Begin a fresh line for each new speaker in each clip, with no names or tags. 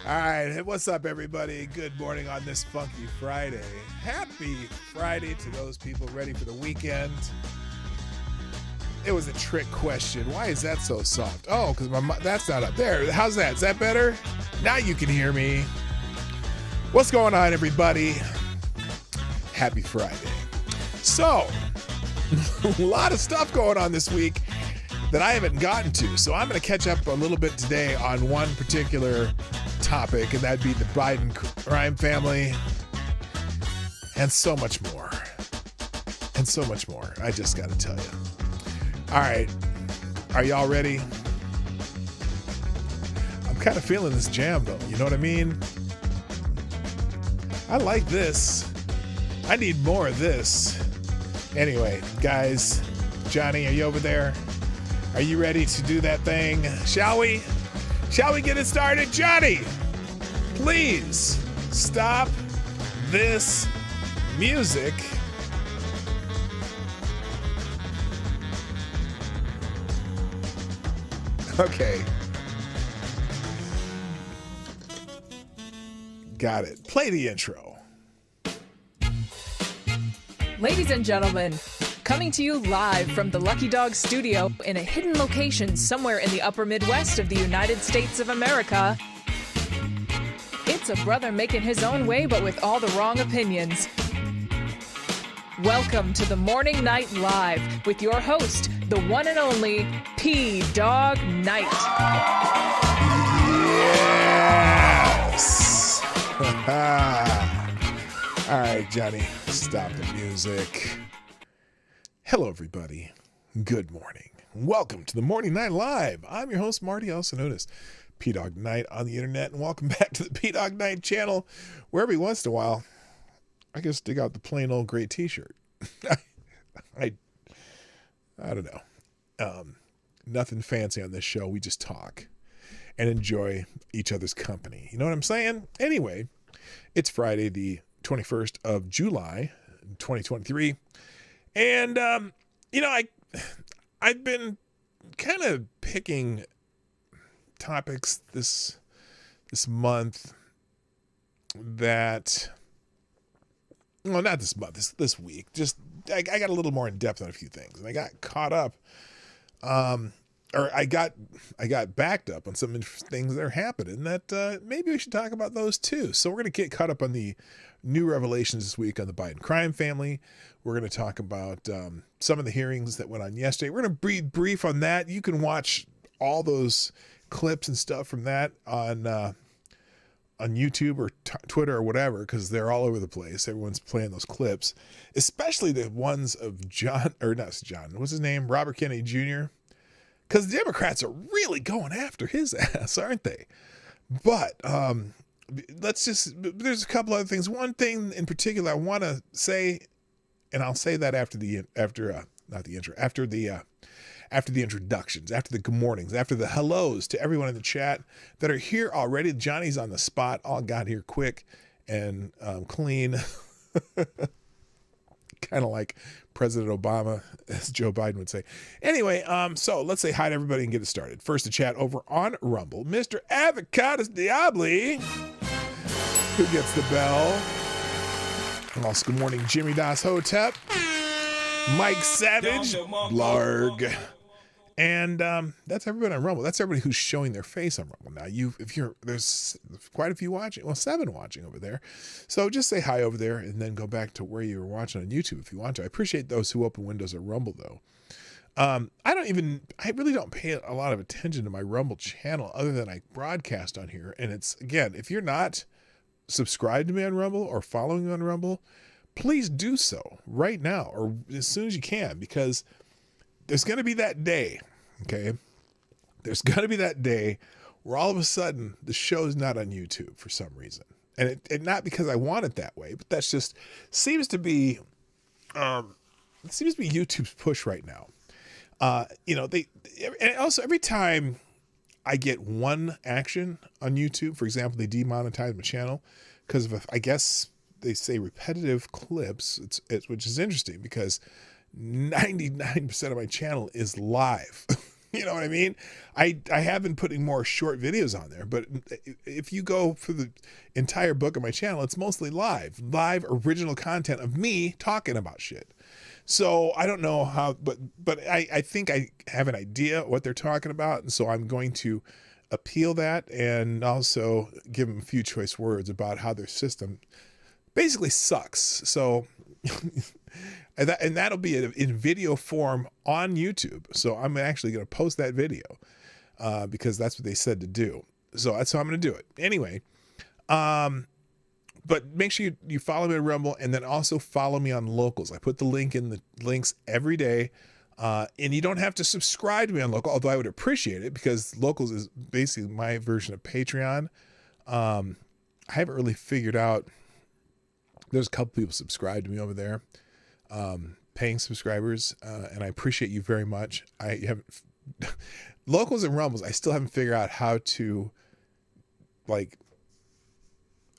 All right, hey, what's up, everybody? Good morning on this funky Friday. Happy Friday to those people ready for the weekend. It was a trick question. Why is that so soft? Oh, because that's not up there. How's that? Is that better? Now you can hear me. What's going on, everybody? Happy Friday. So, a lot of stuff going on this week that I haven't gotten to. So I'm going to catch up a little bit today on one particular topic, and that'd be the Biden crime family and so much more. And so much more. I just got to tell you. All right. Are y'all ready? I'm kind of feeling this jam, though. You know what I mean? I like this. I need more of this. Anyway, guys, Johnny, are you over there? Are you ready to do that thing? Shall we? Shall we get it started? Johnny, please stop this music. Okay. Got it. Play the intro.
Ladies and gentlemen, coming to you live from the Lucky Dog studio in a hidden location somewhere in the upper Midwest of the United States of America, it's a brother making his own way but with all the wrong opinions. Welcome to the Morning Night Live with your host, the one and only P-Dog Knight.
Yes! All right, Johnny, stop the music. Hello, everybody. Good morning. Welcome to the Morning Night Live. I'm your host, Marty, also known as P-Dog Knight on the internet, and welcome back to the P-Dog Knight channel, where every once in a while, I just dig out the plain old gray t-shirt. I don't know. Nothing fancy on this show. We just talk and enjoy each other's company. You know what I'm saying? Anyway, it's Friday, the 21st of July, 2023. And, I've been kind of picking topics this month that, well, not this month, this week. Just, I got a little more in depth on a few things, and I got caught up, or I got backed up on some things that are happening that maybe we should talk about those too. So we're going to get caught up on the new revelations this week on the Biden crime family. We're going to talk about some of the hearings that went on yesterday. We're going to be brief on that. You can watch all those clips and stuff from that on YouTube or Twitter or whatever, because they're all over the place. Everyone's playing those clips, especially the ones of what's his name? Robert Kennedy Jr. Because the Democrats are really going after his ass, aren't they? But there's a couple other things. One thing in particular I want to say, and I'll say that after the introductions, after the good mornings, after the hellos to everyone in the chat that are here already. Johnny's on the spot, all got here quick and clean. Kind of like President Obama, as Joe Biden would say. Anyway, so let's say hi to everybody and get it started. First to chat over on Rumble, Mr. Avocados Diabli, who gets the bell. Also, good morning, Jimmy Das Hotep, Mike Savage, Blarg. And that's everybody on Rumble. That's everybody who's showing their face on Rumble. Now, there's quite a few watching. Well, 7 watching over there. So just say hi over there and then go back to where you were watching on YouTube if you want to. I appreciate those who open windows at Rumble, though. I really don't pay a lot of attention to my Rumble channel other than I broadcast on here. And it's, again, if you're not subscribed to me on Rumble or following me on Rumble, please do so right now or as soon as you can, because there's going to be that day, okay? There's going to be that day where all of a sudden the show's not on YouTube for some reason. And it not because I want it that way, but that's just seems to be YouTube's push right now. And also every time I get one action on YouTube, for example, they demonetize my channel because of, I guess they say repetitive clips, which is interesting because 99% of my channel is live. You know what I mean? I have been putting more short videos on there, but if you go for the entire book of my channel, it's mostly live original content of me talking about shit. So I don't know how, but I think I have an idea what they're talking about, and so I'm going to appeal that and also give them a few choice words about how their system basically sucks. So and that'll be in video form on YouTube. So I'm actually going to post that video because that's what they said to do. So that's how I'm going to do it. Anyway, but make sure you follow me on Rumble, and then also follow me on Locals. I put the link in the links every day. And you don't have to subscribe to me on Local, although I would appreciate it, because Locals is basically my version of Patreon. I haven't really figured out. There's a couple people subscribe to me over there, paying subscribers, and I appreciate you very much. I haven't Locals and Rumbles. I still haven't figured out how to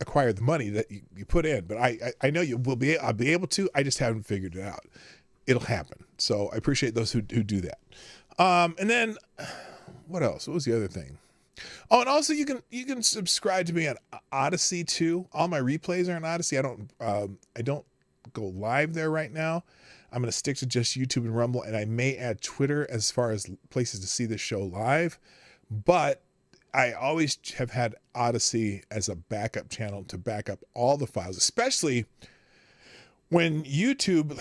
acquire the money that you put in, but I know I'll be able to. I just haven't figured it out. It'll happen. So I appreciate those who do that. And then what else? What was the other thing? Oh, and also you can subscribe to me on Odyssey too. All my replays are on Odyssey. I don't go live there right now. I'm going to stick to just YouTube and Rumble, and I may add Twitter as far as places to see the show live. But I always have had Odyssey as a backup channel to back up all the files, especially when YouTube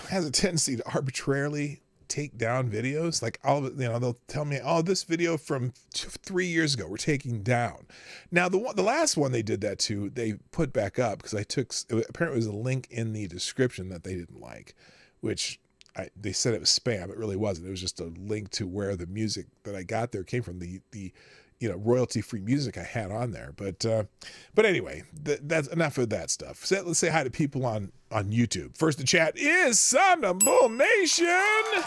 has a tendency to arbitrarily take down videos. Like they'll tell me, oh, this video from 3 years ago we're taking down. Now the last one they did that to, they put back up because apparently it was a link in the description that they didn't like, which they said it was spam. It really wasn't. It was just a link to where the music that I got there came from, the royalty-free music I had on there. But anyway, that's enough of that stuff. So let's say hi to people on YouTube. First to chat is Somnambule Nation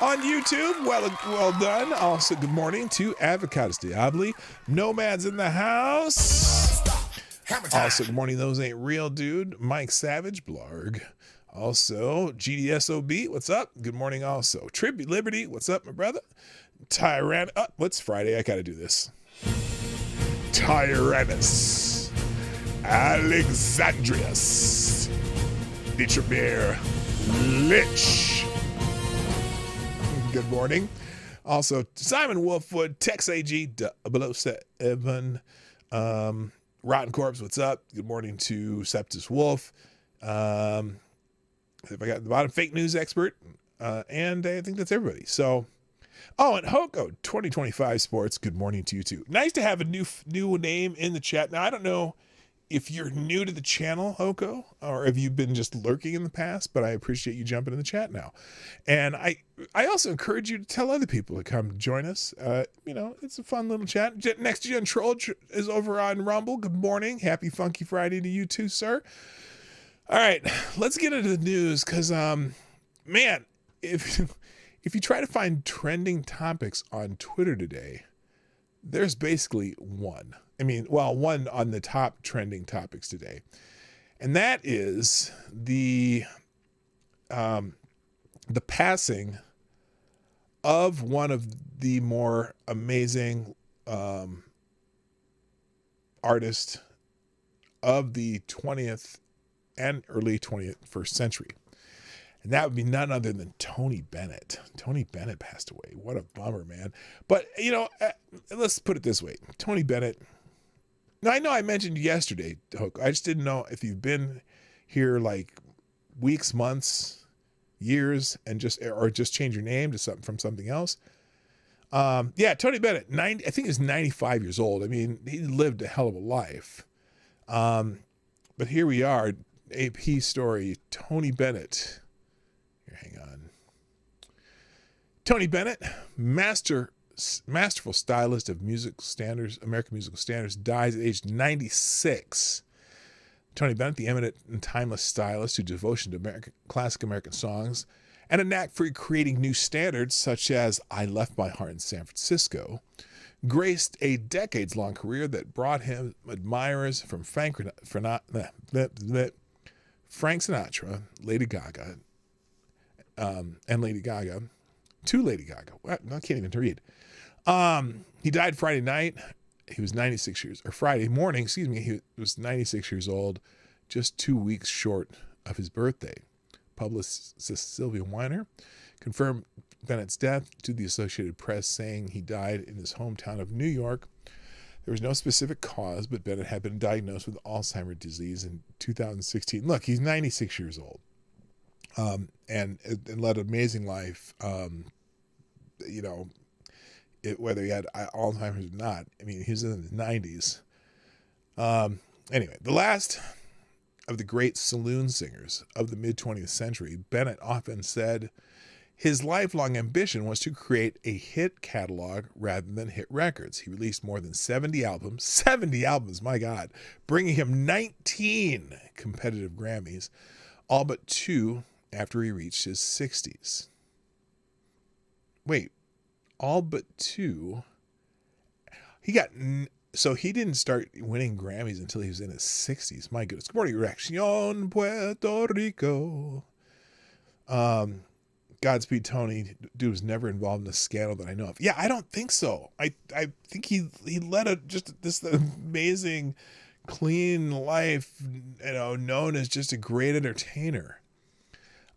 on YouTube. Well done. Also, good morning to Avocados Diabli. Nomads in the house. Also, good morning. Those ain't real, dude. Mike Savage, Blarg. Also, GDSOB, what's up? Good morning also. Tribute Liberty, what's up, my brother? Tyrant, what's Friday? I gotta do this. Tyrannus Alexandrius Dietrich Lich. Good morning. Also, Simon Wolfwood, Tex AG 007, Rotten Corpse, what's up? Good morning to Septus Wolf. If I got the bottom, Fake News Expert, and I think that's everybody. So, and Hoko 2025 Sports. Good morning to you too. Nice to have a new name in the chat. Now I don't know if you're new to the channel, Hoko, or if you've been just lurking in the past, but I appreciate you jumping in the chat now. And I also encourage you to tell other people to come join us. It's a fun little chat. Next Gen Troll is over on Rumble. Good morning. Happy Funky Friday to you too, sir. All right, let's get into the news because, man, if you try to find trending topics on Twitter today, there's basically one. One on the top trending topics today, and that is the passing of one of the more amazing artists of the 20th and early 21st century. And that would be none other than Tony Bennett. Tony Bennett passed away. What a bummer, man. But, let's put it this way. Tony Bennett. Now, I know I mentioned yesterday, Hook. I just didn't know if you've been here like weeks, months, years, and just change your name to something else. Tony Bennett, I think he's 95 years old. I mean, he lived a hell of a life. But here we are. AP story, Tony Bennett. Here, hang on. Tony Bennett, masterful stylist of music standards, American musical standards, dies at age 96. Tony Bennett, the eminent and timeless stylist whose devotion to classic American songs and a knack for creating new standards such as I Left My Heart in San Francisco, graced a decades-long career that brought him admirers from Frank Sinatra, Lady Gaga, to Lady Gaga. I can't even read. He died Friday night. He was 96 years, or Friday morning, excuse me. He was 96 years old, just 2 weeks short of his birthday. Publicist Sylvia Weiner confirmed Bennett's death to the Associated Press, saying he died in his hometown of New York. There was no specific cause, but Bennett had been diagnosed with Alzheimer's disease in 2016. Look, he's 96 years old, and led an amazing life. Whether he had Alzheimer's or not. I mean, he was in his 90s. Anyway, the last of the great saloon singers of the mid-20th century, Bennett often said his lifelong ambition was to create a hit catalog rather than hit records. He released more than 70 albums, my God, bringing him 19 competitive Grammys, all but 2 after he reached his 60s. Wait, all but 2? So he didn't start winning Grammys until he was in his 60s. My goodness. Good morning, Reacción Puerto Rico. Godspeed, Tony. Dude was never involved in a scandal that I know of. Yeah, I don't think so. I think he led this amazing, clean life, known as just a great entertainer.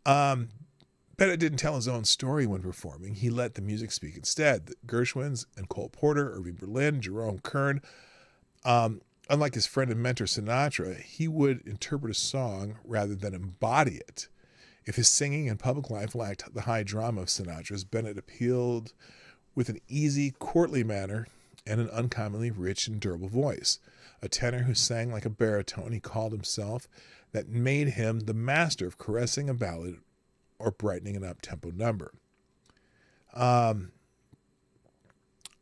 Bennett didn't tell his own story when performing. He let the music speak instead. The Gershwins and Cole Porter, Irving Berlin, Jerome Kern. Unlike his friend and mentor Sinatra, he would interpret a song rather than embody it. If his singing and public life lacked the high drama of Sinatra's, Bennett appealed with an easy, courtly manner and an uncommonly rich and durable voice. A tenor who sang like a baritone, he called himself, that made him the master of caressing a ballad or brightening an up-tempo number. I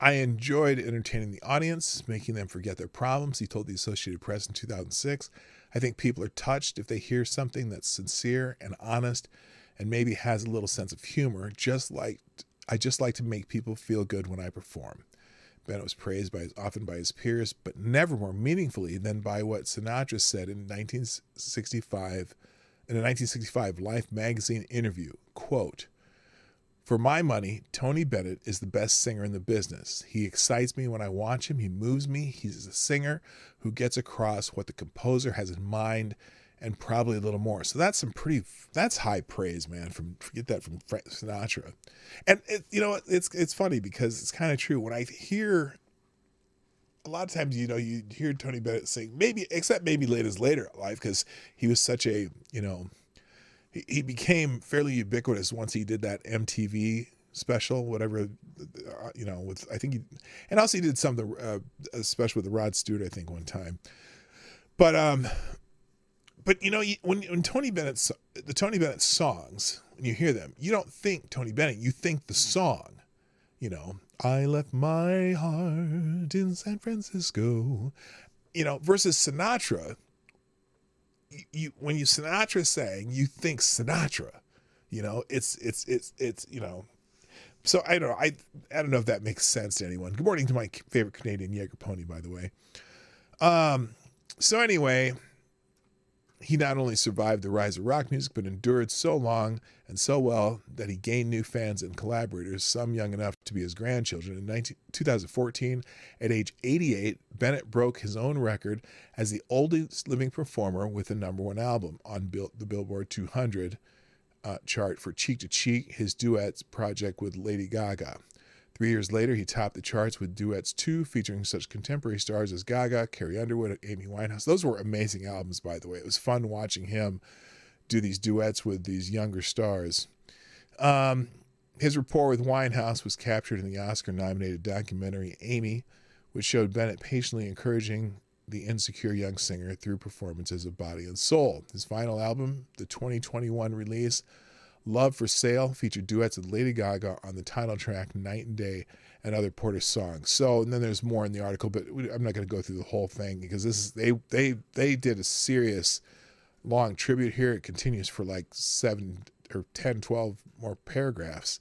enjoyed entertaining the audience, making them forget their problems, he told the Associated Press in 2006. I think people are touched if they hear something that's sincere and honest and maybe has a little sense of humor. I just like to make people feel good when I perform. Bennett was praised often by his peers, but never more meaningfully than by what Sinatra said in a 1965 Life magazine interview. Quote, "For my money, Tony Bennett is the best singer in the business. He excites me when I watch him. He moves me. He's a singer who gets across what the composer has in mind and probably a little more." So that's that's high praise, man. Get that from Frank Sinatra. And it's funny because it's kind of true. When I hear, a lot of times, you hear Tony Bennett sing, except maybe later in life, because he was such a, he became fairly ubiquitous once he did that MTV special, whatever, with, I think and also he did something, a special with Rod Stewart, I think, one time. But when Tony Bennett, the Tony Bennett songs, when you hear them, you don't think Tony Bennett, you think the song, I left my heart in San Francisco, versus Sinatra. When you Sinatra sang, you think Sinatra, it's so I don't know. I don't know if that makes sense to anyone. Good morning to my favorite Canadian Jaeger pony, by the way. So anyway, he not only survived the rise of rock music, but endured so long and so well that he gained new fans and collaborators, some young enough to be his grandchildren. In 2014, at age 88, Bennett broke his own record as the oldest living performer with a #1 album on the Billboard 200 chart for Cheek to Cheek, his duets project with Lady Gaga. 3 years later, he topped the charts with Duets 2, featuring such contemporary stars as Gaga, Carrie Underwood, and Amy Winehouse. Those were amazing albums, by the way. It was fun watching him do these duets with these younger stars. His rapport with Winehouse was captured in the Oscar-nominated documentary Amy, which showed Bennett patiently encouraging the insecure young singer through performances of Body and Soul. His final album, the 2021 release, Love for Sale, featured duets with Lady Gaga on the title track Night and Day and other Porter songs. So, and then there's more in the article, but I'm not going to go through the whole thing because they did a serious long tribute here. It continues for like 7 or 10, 12 more paragraphs.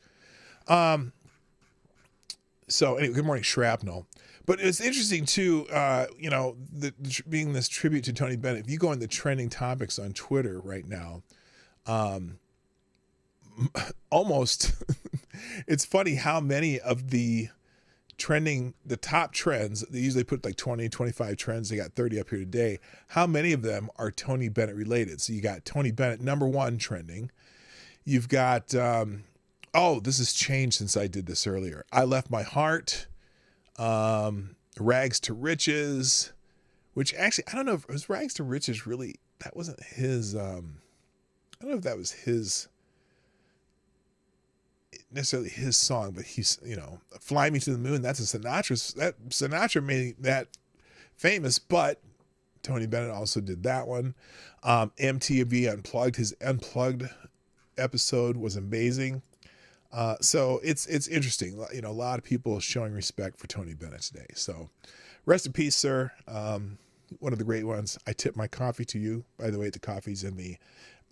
So anyway, good morning, Shrapnel. But it's interesting too, being this tribute to Tony Bennett. If you go in the trending topics on Twitter right now, almost It's funny how many of the top trends, they usually put like 20, 25 trends. They got 30 up here today. How many of them are Tony Bennett related? So you got Tony Bennett, #1 trending. You've got, this has changed since I did this earlier. I Left My Heart, Rags to Riches, which actually, I don't know if it was Rags to Riches really, that wasn't his, I don't know if that was his, necessarily his song, but he's, Fly Me to the Moon, that's Sinatra made that famous, but Tony Bennett also did that one. MTV Unplugged, his Unplugged episode was amazing. So it's interesting. A lot of people showing respect for Tony Bennett today. So rest in peace, sir. One of the great ones. I tip my coffee to you. By the way, the coffee's in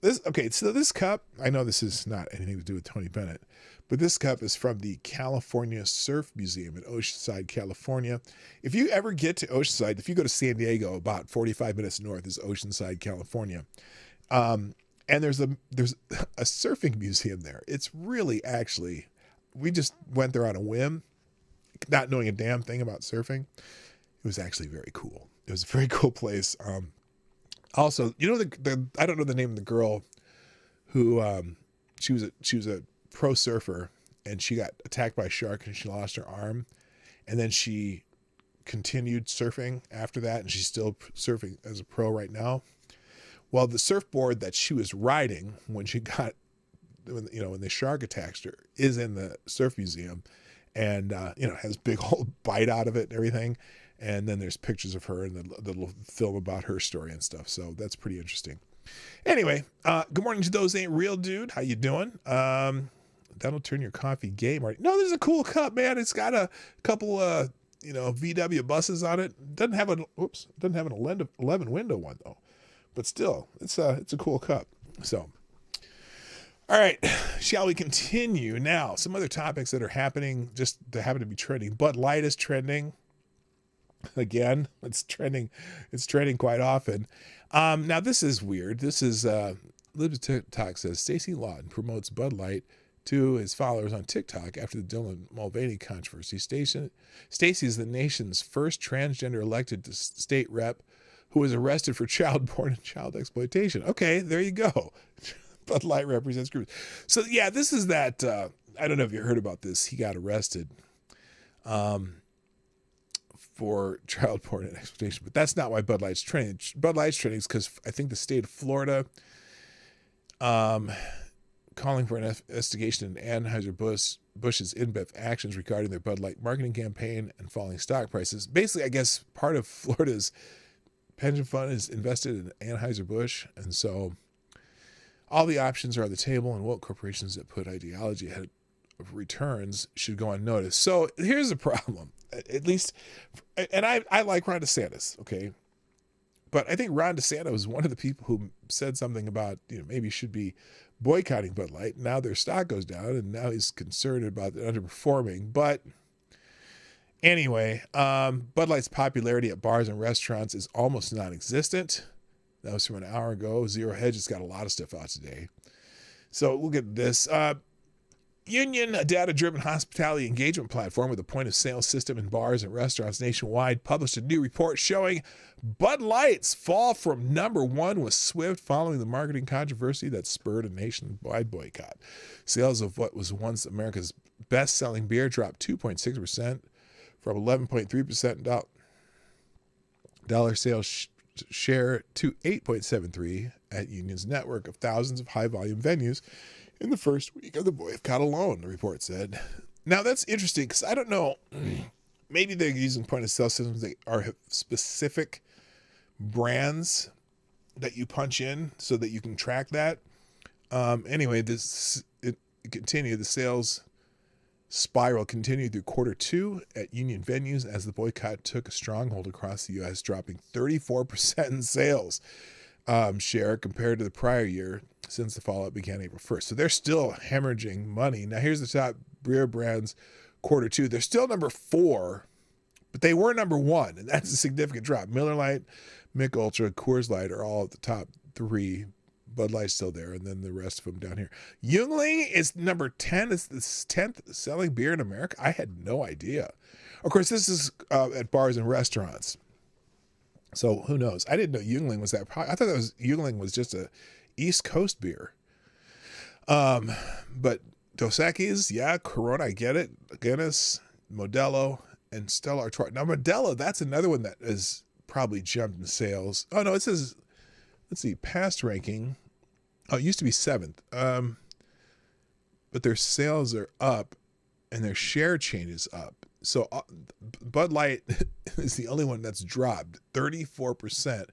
this cup, I know this is not anything to do with Tony Bennett, but this cup is from the California Surf Museum in Oceanside, California. If you ever get to Oceanside, if you go to San Diego, about 45 minutes north is Oceanside, California. And there's a surfing museum there. It's really, actually, we just went there on a whim, not knowing a damn thing about surfing. It was actually very cool. It was a very cool place. Also, I don't know the name of the girl who, she was a pro surfer, and she got attacked by a shark and she lost her arm, and then she continued surfing after that, and she's still surfing as a pro right now. Well, the surfboard that she was riding when when the shark attacked her is in the surf museum, and has a big old bite out of it and everything. And then there's pictures of her and the little film about her story and stuff. So that's pretty interesting. Anyway, good morning to those ain't real, dude. How you doing? That'll turn your coffee game right. No, there's a cool cup, man. It's got a couple VW buses on it. Doesn't have an 11 window one though. But still, it's a cool cup. So, all right, shall we continue now? Some other topics that are happening, just that happen to be trending. Bud Light is trending. Again, it's trending quite often. Now this is weird. This is Liv TikTok says Stacey Lawton promotes Bud Light to his followers on TikTok after the Dylan Mulvaney controversy. Stacey is the nation's first transgender elected state rep who was arrested for child porn and child exploitation. Okay, there you go. Bud Light represents groups. So yeah, this is that. I don't know if you heard about this. He got arrested. For child porn and exploitation, but that's not why Bud Light's trending. Bud Light's trending is because I think the state of Florida, calling for an investigation in Anheuser-Busch's InBev actions regarding their Bud Light marketing campaign and falling stock prices. Basically, I guess part of Florida's pension fund is invested in Anheuser-Busch, and so all the options are on the table, and woke corporations that put ideology ahead of returns should go unnoticed. So here's the problem. At least, and I like Ron DeSantis, okay? But I think Ron DeSantis was one of the people who said something about, maybe should be boycotting Bud Light. Now their stock goes down, and now he's concerned about it underperforming. But anyway, Bud Light's popularity at bars and restaurants is almost non-existent. That was from an hour ago. Zero Hedge has got a lot of stuff out today. So we'll get this. Union, a data-driven hospitality engagement platform with a point-of-sale system in bars and restaurants nationwide, published a new report showing Bud Light's fall from #1 was swift following the marketing controversy that spurred a nationwide boycott. Sales of what was once America's best-selling beer dropped 2.6% from 11.3% dollar sales share to 8.73% at Union's network of thousands of high-volume venues in the first week of the boycott alone, the report said. Now, that's interesting because I don't know. Maybe they're using point-of-sale systems that are specific brands that you punch in so that you can track that. Anyway, it continued. The sales spiral continued through Q2 at Union venues as the boycott took a stronghold across the U.S., dropping 34% in sales share compared to the prior year since the fallout began April 1st. So they're still hemorrhaging money. Now here's the top beer brands Q2. They're still #4, but they were #1, and that's a significant drop. Miller Lite, Michelob Ultra, Coors Light are all at the top 3, Bud Light's still there, and then the rest of them down here. Yuengling is number 10. It's the 10th selling beer in America. I had no idea. Of course, this is at bars and restaurants. So who knows? I didn't know Yuengling was that. I thought Yuengling was just a East Coast beer. But Dos Equis, yeah, Corona, I get it. Guinness, Modelo, and Stella Artois. Now Modelo, that's another one that has probably jumped in sales. Oh no, it says, let's see, past ranking. Oh, it used to be 7th. But their sales are up, and their share chain is up. So Bud Light is the only one that's dropped 34%.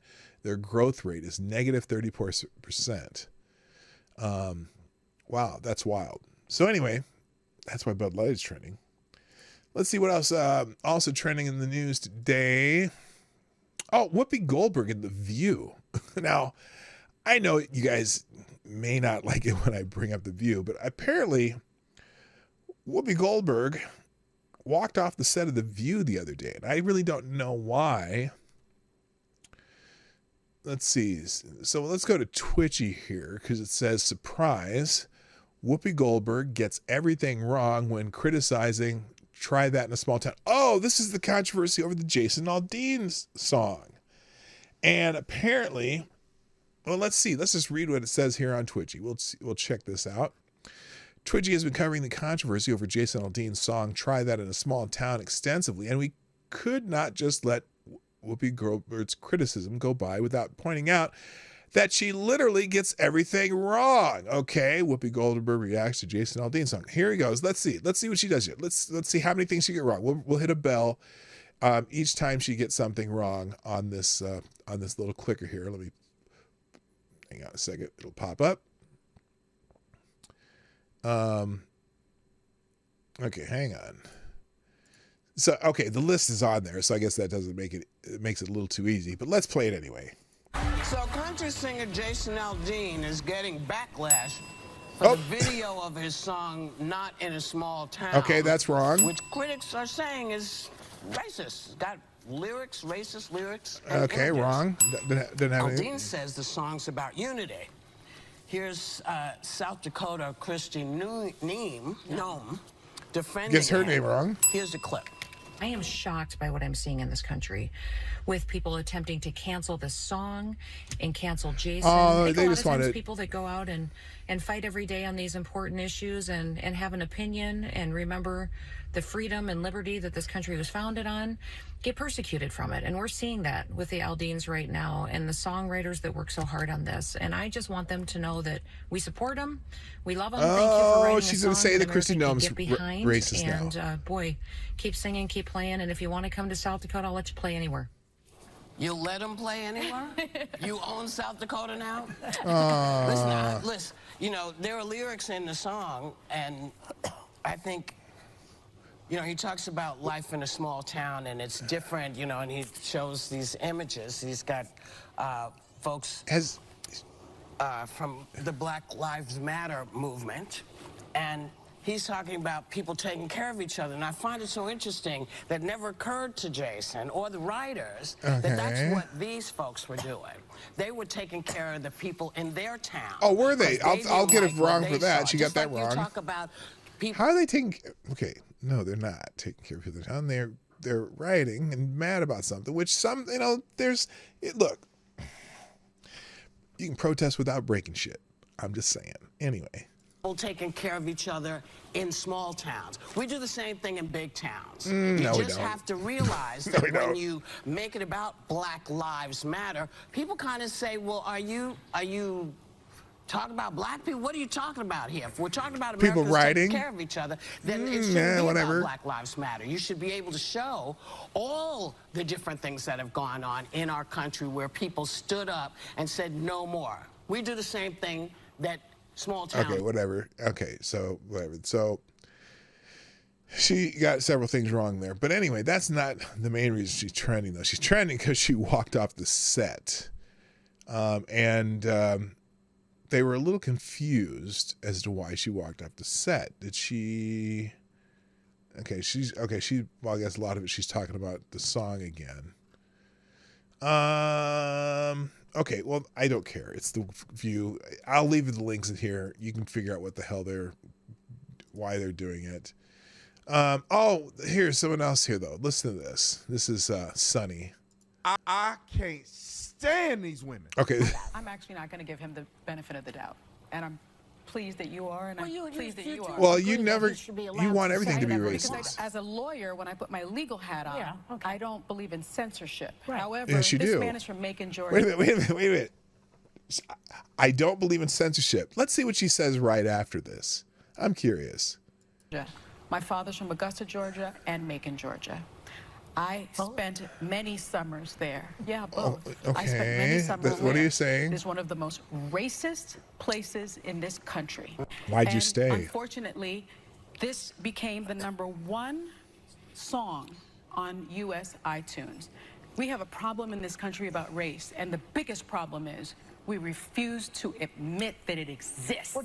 Their growth rate is negative 34%. Wow, that's wild. So anyway, that's why Bud Light is trending. Let's see what else. Also trending in the news today. Oh, Whoopi Goldberg in The View. Now, I know you guys may not like it when I bring up The View, but apparently Whoopi Goldberg walked off the set of The View the other day, and I really don't know why. Let's see. So let's go to Twitchy here, because it says, surprise, Whoopi Goldberg gets everything wrong when criticizing Try That in a Small Town. Oh, this is the controversy over the Jason Aldean song. And apparently, well, let's see. Let's just read what it says here on Twitchy. We'll check this out. Twitchy has been covering the controversy over Jason Aldean's song Try That in a Small Town extensively, and we could not just let Whoopi Goldberg's criticism go by without pointing out that she literally gets everything wrong. Okay, Whoopi Goldberg reacts to Jason Aldean's song. Here he goes. Let's see what she does here. Let's see how many things she get wrong. We'll hit a bell each time she gets something wrong on this little clicker here. Let me hang on a second. It'll pop up. Okay, hang on. So, okay, the list is on there, so I guess that doesn't make it makes it a little too easy, but let's play it anyway.
So country singer Jason Aldean is getting backlash for the video of his song Not in a Small Town.
Okay, that's wrong.
Which critics are saying is racist. It's got lyrics, racist lyrics.
Okay, images. Wrong. Didn't have
Aldean
any.
says the song's about unity. Here's South Dakota Christian Nome defending
Gets her
him.
name wrong.
Here's the clip.
I am shocked by what I'm seeing in this country with people attempting to cancel this song and cancel Jason.
Oh, they
a lot
just
of times
wanted
people that go out and fight every day on these important issues and have an opinion and remember the freedom and liberty that this country was founded on get persecuted from it. And we're seeing that with the Aldeans right now and the songwriters that work so hard on this. And I just want them to know that we support them. We love them. Thank you for writing
she's
going
to say that Christy Nome's racist
and,
now.
Boy, keep singing, keep playing. And if you want to come to South Dakota, I'll let you play anywhere.
You'll let them play anywhere? You own South Dakota now? Listen, you know, there are lyrics in the song, and I think, you know, he talks about life in a small town, and it's different, you know, and he shows these images. He's got folks from the Black Lives Matter movement, and he's talking about people taking care of each other. And I find it so interesting that never occurred to Jason or the writers that that's what these folks were doing. They were taking care of the people in their town.
Oh, were they? I'll get it wrong for that. She got that wrong.
You talk about people.
How are they taking? Okay, no, they're not taking care of people in their town. They're rioting and mad about something. Which look, you can protest without breaking shit. I'm just saying. Anyway.
People taking care of each other in small towns. We do the same thing in big towns.
No,
you just have to realize that when you make it about Black Lives Matter, people kind of say, well, are you talking about black people? What are you talking about here? If we're talking about Americans taking care of each other, then it shouldn't be about Black Lives Matter. You should be able to show all the different things that have gone on in our country where people stood up and said no more. We do the same thing that small town.
Okay, whatever. Okay, so whatever. So she got several things wrong there. But anyway, that's not the main reason she's trending, though. She's trending because she walked off the set. And they were a little confused as to why she walked off the set. Did she... well, I guess a lot of it she's talking about the song again. Okay, well, I don't care. It's the view. I'll leave the links in here. You can figure out what the hell why they're doing it. Here's someone else here, though. Listen to this. This is Sonny.
I can't stand these women.
Okay.
I'm actually not going to give him the benefit of the doubt. And I'm pleased that you are, and I'm pleased that you are.
Well, you want everything to be
Because
racist.
as a lawyer, when I put my legal hat on, I don't believe in censorship.
Right.
However,
Yes, you
this
do.
man is from Macon, Georgia.
Wait a minute. I don't believe in censorship. Let's see what she says right after this. I'm curious.
My father's from Augusta, Georgia, and Macon, Georgia. I spent many summers there. Yeah, both. I spent many
Okay.
summers
What are
there.
you saying?
It's one of the most racist places in this country.
Why'd you
And
stay?
Unfortunately, this became the #1 song on U.S. iTunes. We have a problem in this country about race, and the biggest problem is we refuse to admit that it exists.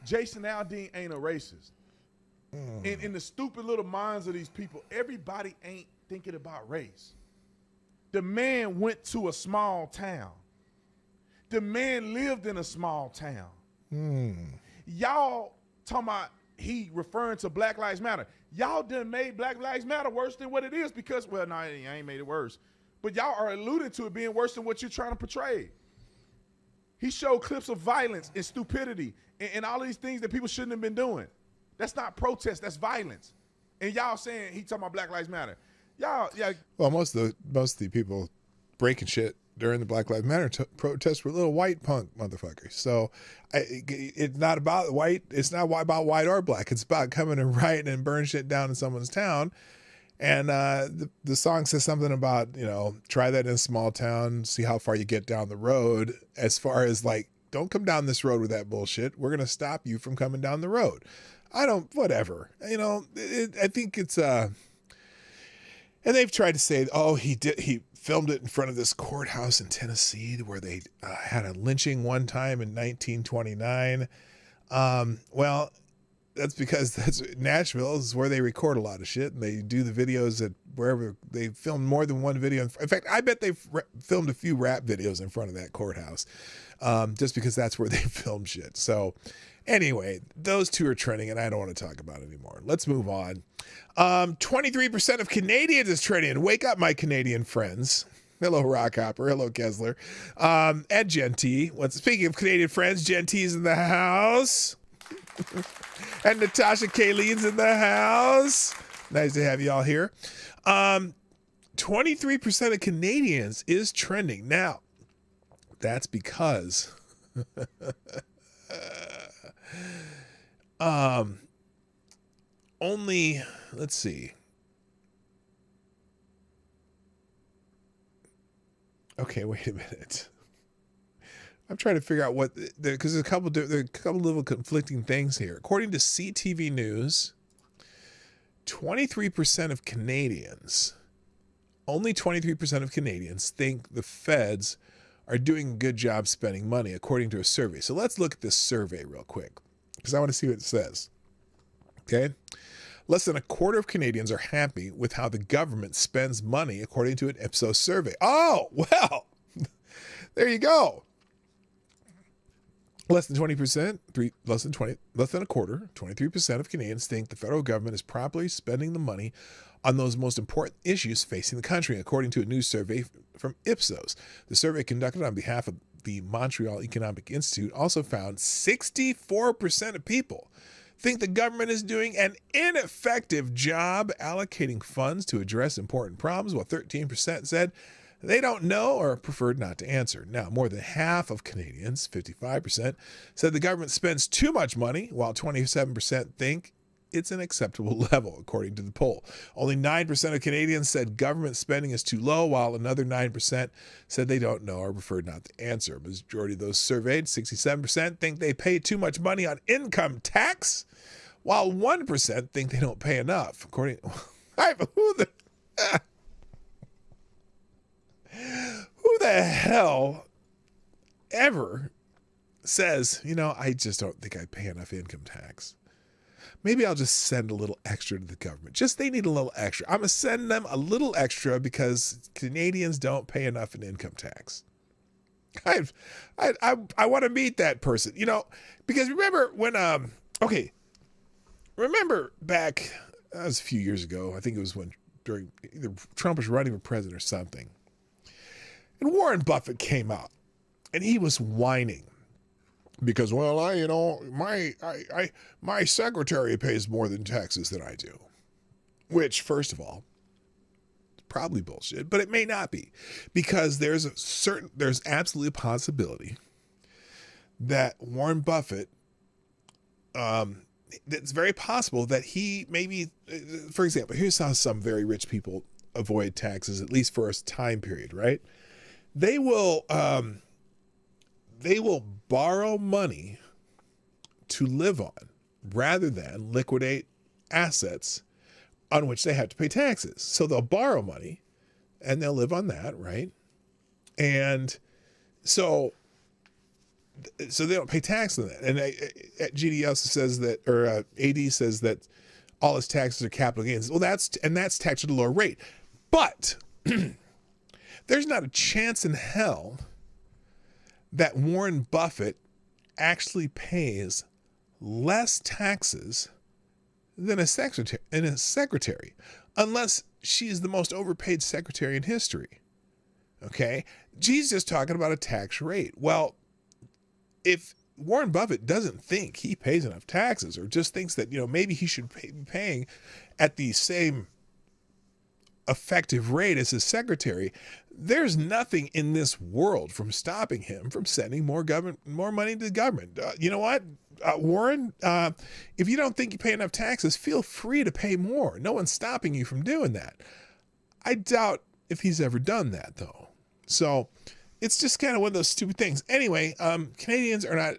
Jason Aldean ain't a racist. In the stupid little minds of these people, everybody ain't thinking about race. The man went to a small town. The man lived in a small town. Y'all talking about he referring to Black Lives Matter. Y'all done made Black Lives Matter worse than what it is because, well, no, I ain't made it worse. But y'all are alluding to it being worse than what you're trying to portray. He showed clips of violence and stupidity and all these things that people shouldn't have been doing. That's not protest, that's violence. And y'all saying he talking about Black Lives Matter. Y'all,
Well, most of the people breaking shit during the Black Lives Matter protests were little white punk motherfuckers. So it's not about white. It's not about white or black. It's about coming and rioting and burn shit down in someone's town. And the song says something about, try that in a small town, see how far you get down the road. As far as like, don't come down this road with that bullshit. We're going to stop you from coming down the road. Whatever. I think it's and they've tried to say, he filmed it in front of this courthouse in Tennessee where they had a lynching one time in 1929. Well, that's because Nashville is where they record a lot of shit, and they do the videos at wherever they film more than one video. In fact, I bet they've filmed a few rap videos in front of that courthouse, just because that's where they film shit. So anyway, those two are trending, and I don't want to talk about it anymore. Let's move on. 23% of Canadians is trending. Wake up, my Canadian friends. Hello, Rockhopper. Hello, Kessler. And Genty. Speaking of Canadian friends, Genty's in the house. And Natasha Kayleen's in the house. Nice to have you all here. 23% of Canadians is trending. Now, that's because only, let's see. Okay, wait a minute. I'm trying to figure out what, because there are a couple little conflicting things here. According to CTV News, 23% of Canadians, only 23% of Canadians think the feds are doing a good job spending money, according to a survey. So let's look at this survey real quick, because I want to see what it says. Okay? Less than a quarter of Canadians are happy with how the government spends money, according to an Ipsos survey. Oh, well, there you go. Less than 20%, less than a quarter, 23% of Canadians think the federal government is properly spending the money on those most important issues facing the country, according to a new survey from Ipsos. The survey conducted on behalf of the Montreal Economic Institute also found 64% of people think the government is doing an ineffective job allocating funds to address important problems, while 13% said they don't know or preferred not to answer. Now, more than half of Canadians, 55%, said the government spends too much money, while 27% think it's an acceptable level, according to the poll. Only 9% of Canadians said government spending is too low, while another 9% said they don't know or preferred not to answer. The majority of those surveyed, 67%, think they pay too much money on income tax, while 1% think they don't pay enough. Who the hell ever says, I just don't think I pay enough income tax? maybe I'll just send a little extra to the government. Just they need a little extra. I'm going to send them a little extra because Canadians don't pay enough in income tax. I want to meet that person, because remember when, remember back, that was a few years ago. I think it was when during either Trump was running for president or something. And Warren Buffett came out and he was whining because, well, my secretary pays more than taxes than I do, which first of all, probably bullshit, but it may not be, because there's absolutely a possibility that Warren Buffett, it's very possible that he maybe, for example, here's how some very rich people avoid taxes, at least for a time period, right? They will borrow money to live on rather than liquidate assets on which they have to pay taxes. So they'll borrow money and they'll live on that, right? And so they don't pay tax on that. And GD also says that, or AD says that all his taxes are capital gains. Well, that's taxed at a lower rate. But there's not a chance in hell that Warren Buffett actually pays less taxes than a secretary, unless she's the most overpaid secretary in history. Okay? She's just talking about a tax rate. Well, if Warren Buffett doesn't think he pays enough taxes, or just thinks that, maybe he should be paying at the same effective rate as his secretary, there's nothing in this world from stopping him from sending more money to the government. You know what, Warren? If you don't think you pay enough taxes, feel free to pay more. No one's stopping you from doing that. I doubt if he's ever done that, though. So it's just kind of one of those stupid things. Anyway, Canadians are not,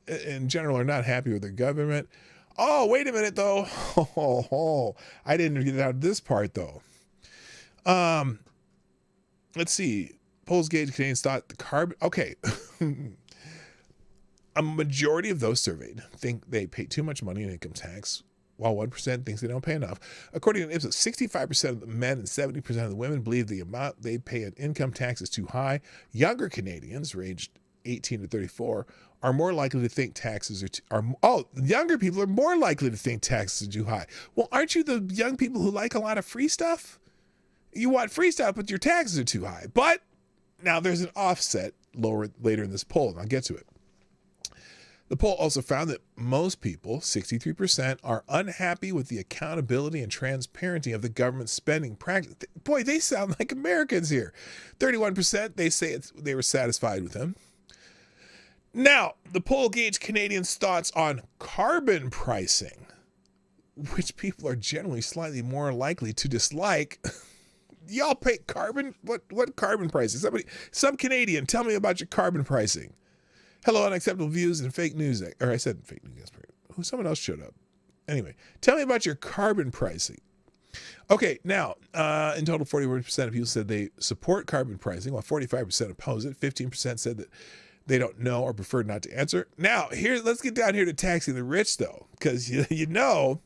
in general, are not happy with their government. Oh, wait a minute, though. I didn't get out of this part, though. Let's see. Polls gauge Canadians thought the carbon. Okay. A majority of those surveyed think they pay too much money in income tax, while 1% thinks they don't pay enough. According to Ipsos, 65% of the men and 70% of the women believe the amount they pay in income tax is too high. Younger Canadians, ranged 18 to 34, are more likely to think taxes younger people are more likely to think taxes are too high. Well, aren't you the young people who like a lot of free stuff? You want free stuff, but your taxes are too high. But now there's an offset later in this poll, and I'll get to it. The poll also found that most people, 63%, are unhappy with the accountability and transparency of the government spending practice. Boy, they sound like Americans here. 31%, they say they were satisfied with them. Now, the poll gauged Canadians' thoughts on carbon pricing, which people are generally slightly more likely to dislike. Y'all pay carbon? What carbon prices? Some Canadian, tell me about your carbon pricing. Hello, unacceptable views and fake news. Or I said fake news. Someone else showed up. Anyway, tell me about your carbon pricing. Okay, now, in total, 41% of people said they support carbon pricing, while 45% oppose it. 15% said that they don't know or prefer not to answer. Now, let's get down here to taxing the rich, though, because the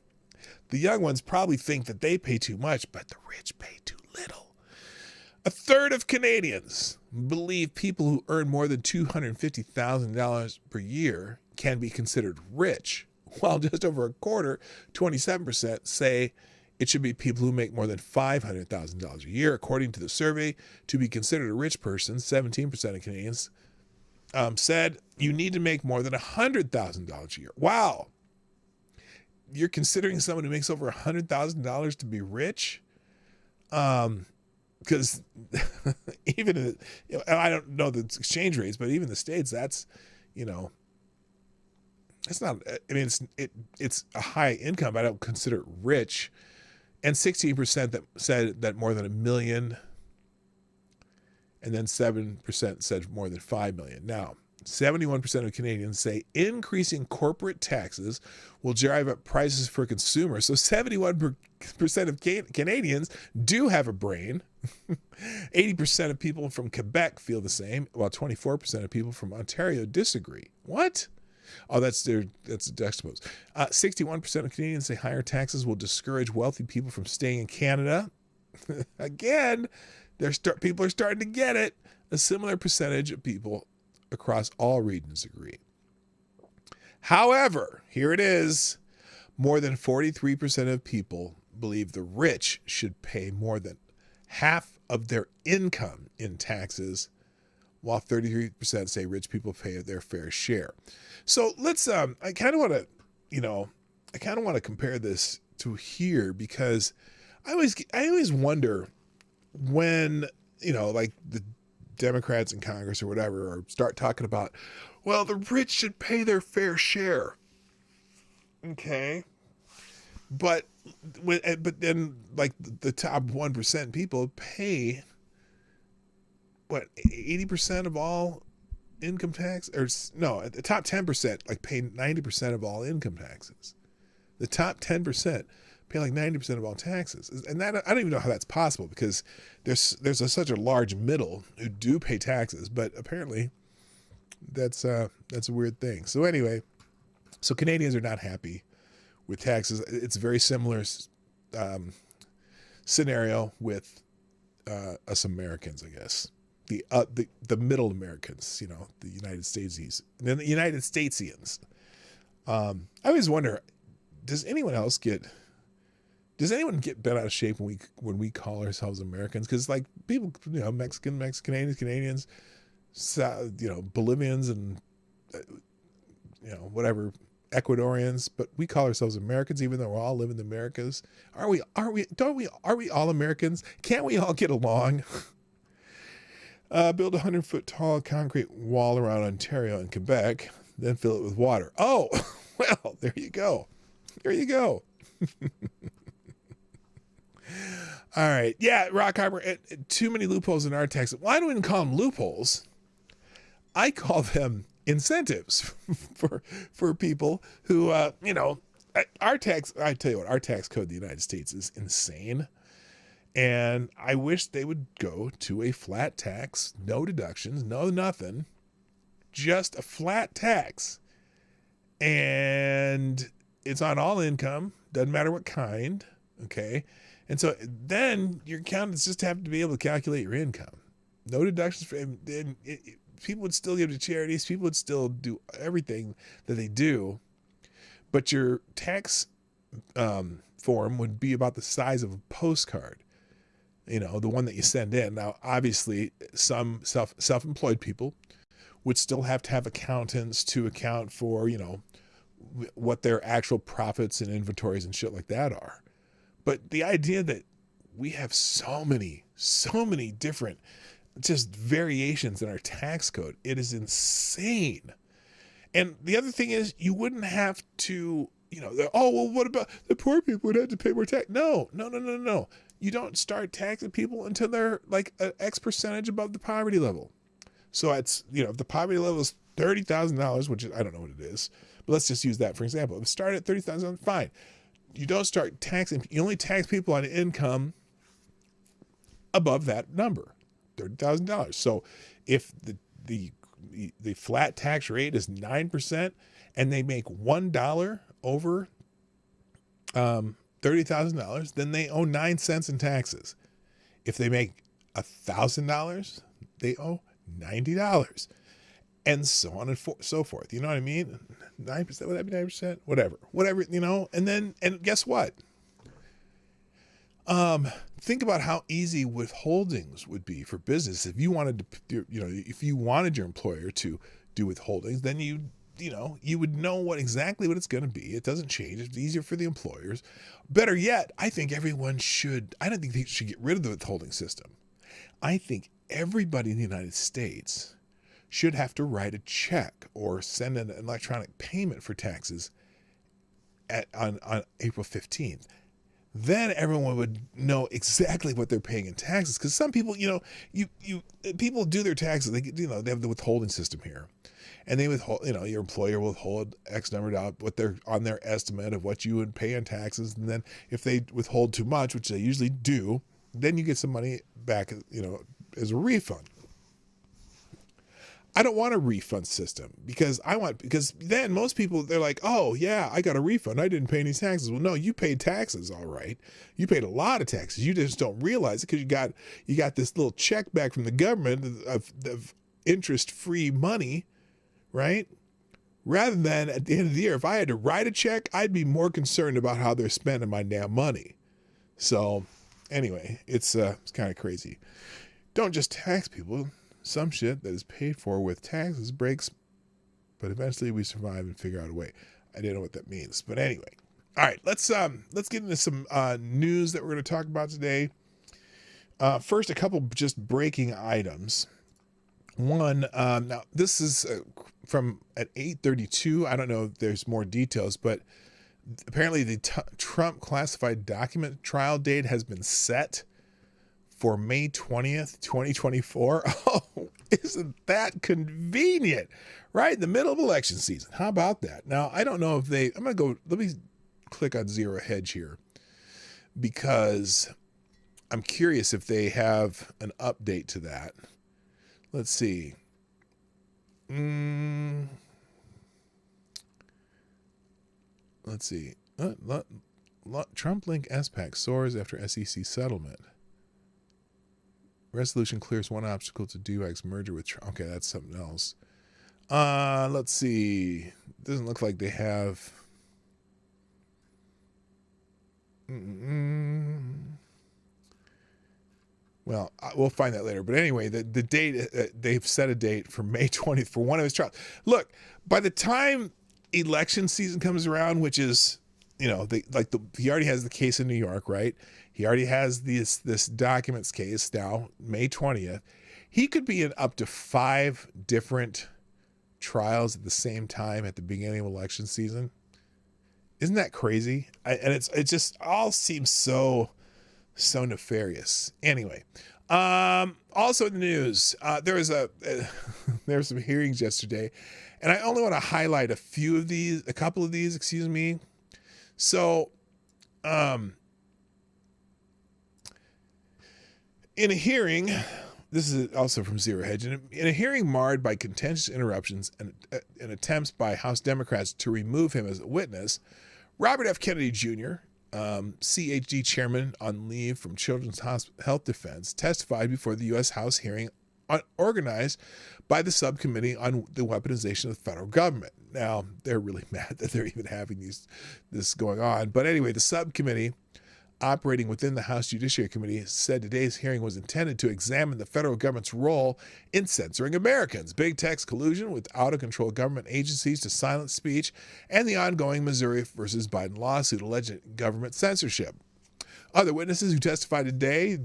young ones probably think that they pay too much, but the rich pay too little. A third of Canadians believe people who earn more than $250,000 per year can be considered rich, while just over a quarter, 27%, say it should be people who make more than $500,000 a year. According to the survey, to be considered a rich person, 17% of Canadians said you need to make more than $100,000 a year. Wow. You're considering someone who makes over $100,000 to be rich? Because even I don't know the exchange rates, but even the States, that's, it's not. I mean, it's a high income. I don't consider it rich. And 16% that said that more than $1 million, and then 7% said more than $5 million. Now, 71% of Canadians say increasing corporate taxes will drive up prices for consumers. So 71% of Canadians do have a brain. 80% of people from Quebec feel the same, while 24% of people from Ontario disagree. What? Oh, that's the juxtapose. 61% of Canadians say higher taxes will discourage wealthy people from staying in Canada. Again, people are starting to get it. A similar percentage of people across all regions agree. However, here it is. More than 43% of people believe the rich should pay more than half of their income in taxes, while 33% say rich people pay their fair share. So let's, I kind of want to compare this to here, because I always wonder when, like the Democrats in Congress or whatever, or start talking about, well, the rich should pay their fair share. Okay. But then like the top 1% people pay what, 80% of all income tax, or no, the top 10% like pay 90% of all income taxes. The top 10% pay like 90% of all taxes. And that, I don't even know how that's possible, because there's such a large middle who do pay taxes, but apparently that's a weird thing. So anyway, so Canadians are not happy with taxes. It's a very similar scenario with us Americans, I guess. The middle Americans, the United Statesians, and then the United Statesians. I always wonder, does anyone get bent out of shape when we call ourselves Americans? Because like people, Canadians, Bolivians, and whatever, Ecuadorians, but we call ourselves Americans, even though we all live in the Americas. Are we all Americans? Can't we all get along? Build a 100-foot tall concrete wall around Ontario and Quebec, then fill it with water. Oh, well, there you go. All right. Yeah, Rock Harbor, too many loopholes in our tax. Well, I don't even call them loopholes. I call them incentives for people who, our tax, I tell you what, our tax code in the United States is insane. And I wish they would go to a flat tax, no deductions, no nothing, just a flat tax. And it's on all income, doesn't matter what kind, okay? And so then your accountants just have to be able to calculate your income. No deductions for people would still give to charities, people would still do everything that they do, but your tax form would be about the size of a postcard. The one that you send in. Now, obviously, some self-employed people would still have to have accountants to account for, what their actual profits and inventories and shit like that are. But the idea that we have so many different just variations in our tax code, it is insane. And the other thing is, you wouldn't have to, what about the poor people would have to pay more tax? No. You don't start taxing people until they're like an X percentage above the poverty level. So it's, if the poverty level is $30,000, which I don't know what it is, but let's just use that for example. If it started at $30,000, fine. You don't start taxing, you only tax people on income above that number, $30,000. So if the flat tax rate is 9% and they make $1 over $30,000, then they owe 9 cents in taxes. If they make $1,000, they owe $90, and so on and so forth. You know what I mean? 9%, would that be 9%? Whatever, and guess what? Think about how easy withholdings would be for business. If you wanted to, if you wanted your employer to do withholdings, then you would know exactly what it's going to be. It doesn't change. It's easier for the employers. Better yet, I think I don't think they should get rid of the withholding system. I think everybody in the United States should have to write a check or send an electronic payment for taxes on April 15th. Then everyone would know exactly what they're paying in taxes. Because some people, people do their taxes. They have the withholding system here. And they withhold, your employer will withhold X number of what they're on their estimate of what you would pay in taxes. And then if they withhold too much, which they usually do, then you get some money back, as a refund. I don't want a refund system because then most people, they're like, oh yeah, I got a refund. I didn't pay any taxes. Well, no, you paid taxes. All right. You paid a lot of taxes. You just don't realize it because you got this little check back from the government of interest-free money, right? Rather than at the end of the year, if I had to write a check, I'd be more concerned about how they're spending my damn money. So anyway, it's kind of crazy. Don't just tax people. Some shit that is paid for with taxes breaks, but eventually we survive and figure out a way. I didn't know what that means, but anyway. All right, let's get into some news that we're going to talk about today. First, a couple just breaking items. One, now this is from at 8:32. I don't know if there's more details, but apparently the Trump classified document trial date has been set for May 20th, 2024. Oh, isn't that convenient? Right in the middle of election season. How about that? Now, I don't know if let me click on Zero Hedge here because I'm curious if they have an update to that. Let's see. Let's see. Trump link SPAC soars after SEC settlement. Resolution clears one obstacle to DUI's merger with Trump. Okay, that's something else. Let's see. Doesn't look like they have. Well, we'll find that later. But anyway, the date, they've set a date for May 20th for one of his trials. Look, by the time election season comes around, which is, he already has the case in New York, right? He already has this documents case now, May 20th. He could be in up to 5 different trials at the same time at the beginning of election season. Isn't that crazy? It just all seems so nefarious. Anyway, also in the news, there were some hearings yesterday, and I only want to highlight a couple of these, excuse me. So, in a hearing, this is also from Zero Hedge, in a hearing marred by contentious interruptions and attempts by House Democrats to remove him as a witness, Robert F. Kennedy Jr., CHD chairman on leave from Children's Health Defense, testified before the U.S. House hearing organized by the subcommittee on the weaponization of the federal government. Now, they're really mad that they're even having this going on. But anyway, the subcommittee operating within the House Judiciary Committee said today's hearing was intended to examine the federal government's role in censoring Americans, big tech's collusion with out-of-control government agencies to silence speech, and the ongoing Missouri versus Biden lawsuit alleging government censorship. Other witnesses who testified today,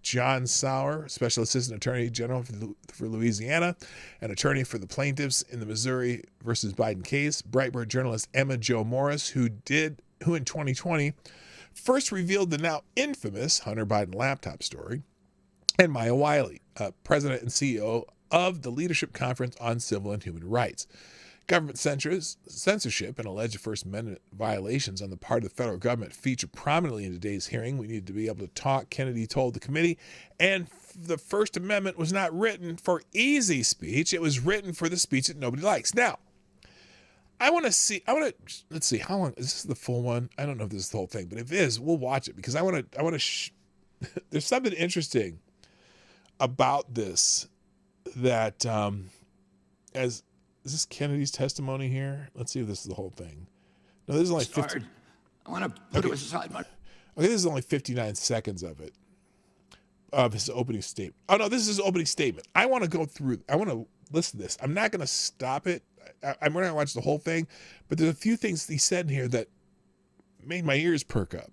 John Sauer, Special Assistant Attorney General for Louisiana, an attorney for the plaintiffs in the Missouri versus Biden case, Breitbart journalist Emma Jo Morris, who in 2020 first revealed the now infamous Hunter Biden laptop story, and Maya Wiley, President and CEO of the Leadership Conference on Civil and Human Rights. Government censorship and alleged First Amendment violations on the part of the federal government feature prominently in today's hearing. We need to be able to talk, Kennedy told the committee, and the First Amendment was not written for easy speech. It was written for the speech that nobody likes. Now, let's see, how long, is this the full one? I don't know if this is the whole thing, but if it is, we'll watch it because there's something interesting about this that, is this Kennedy's testimony here? Let's see if this is the whole thing. No, this is only 50.
I want to put it aside.
Okay, this is only 59 seconds of his opening statement. Oh no, this is his opening statement. I want to listen to this. I'm not going to stop it. I'm going to watch the whole thing, but there's a few things he said in here that made my ears perk up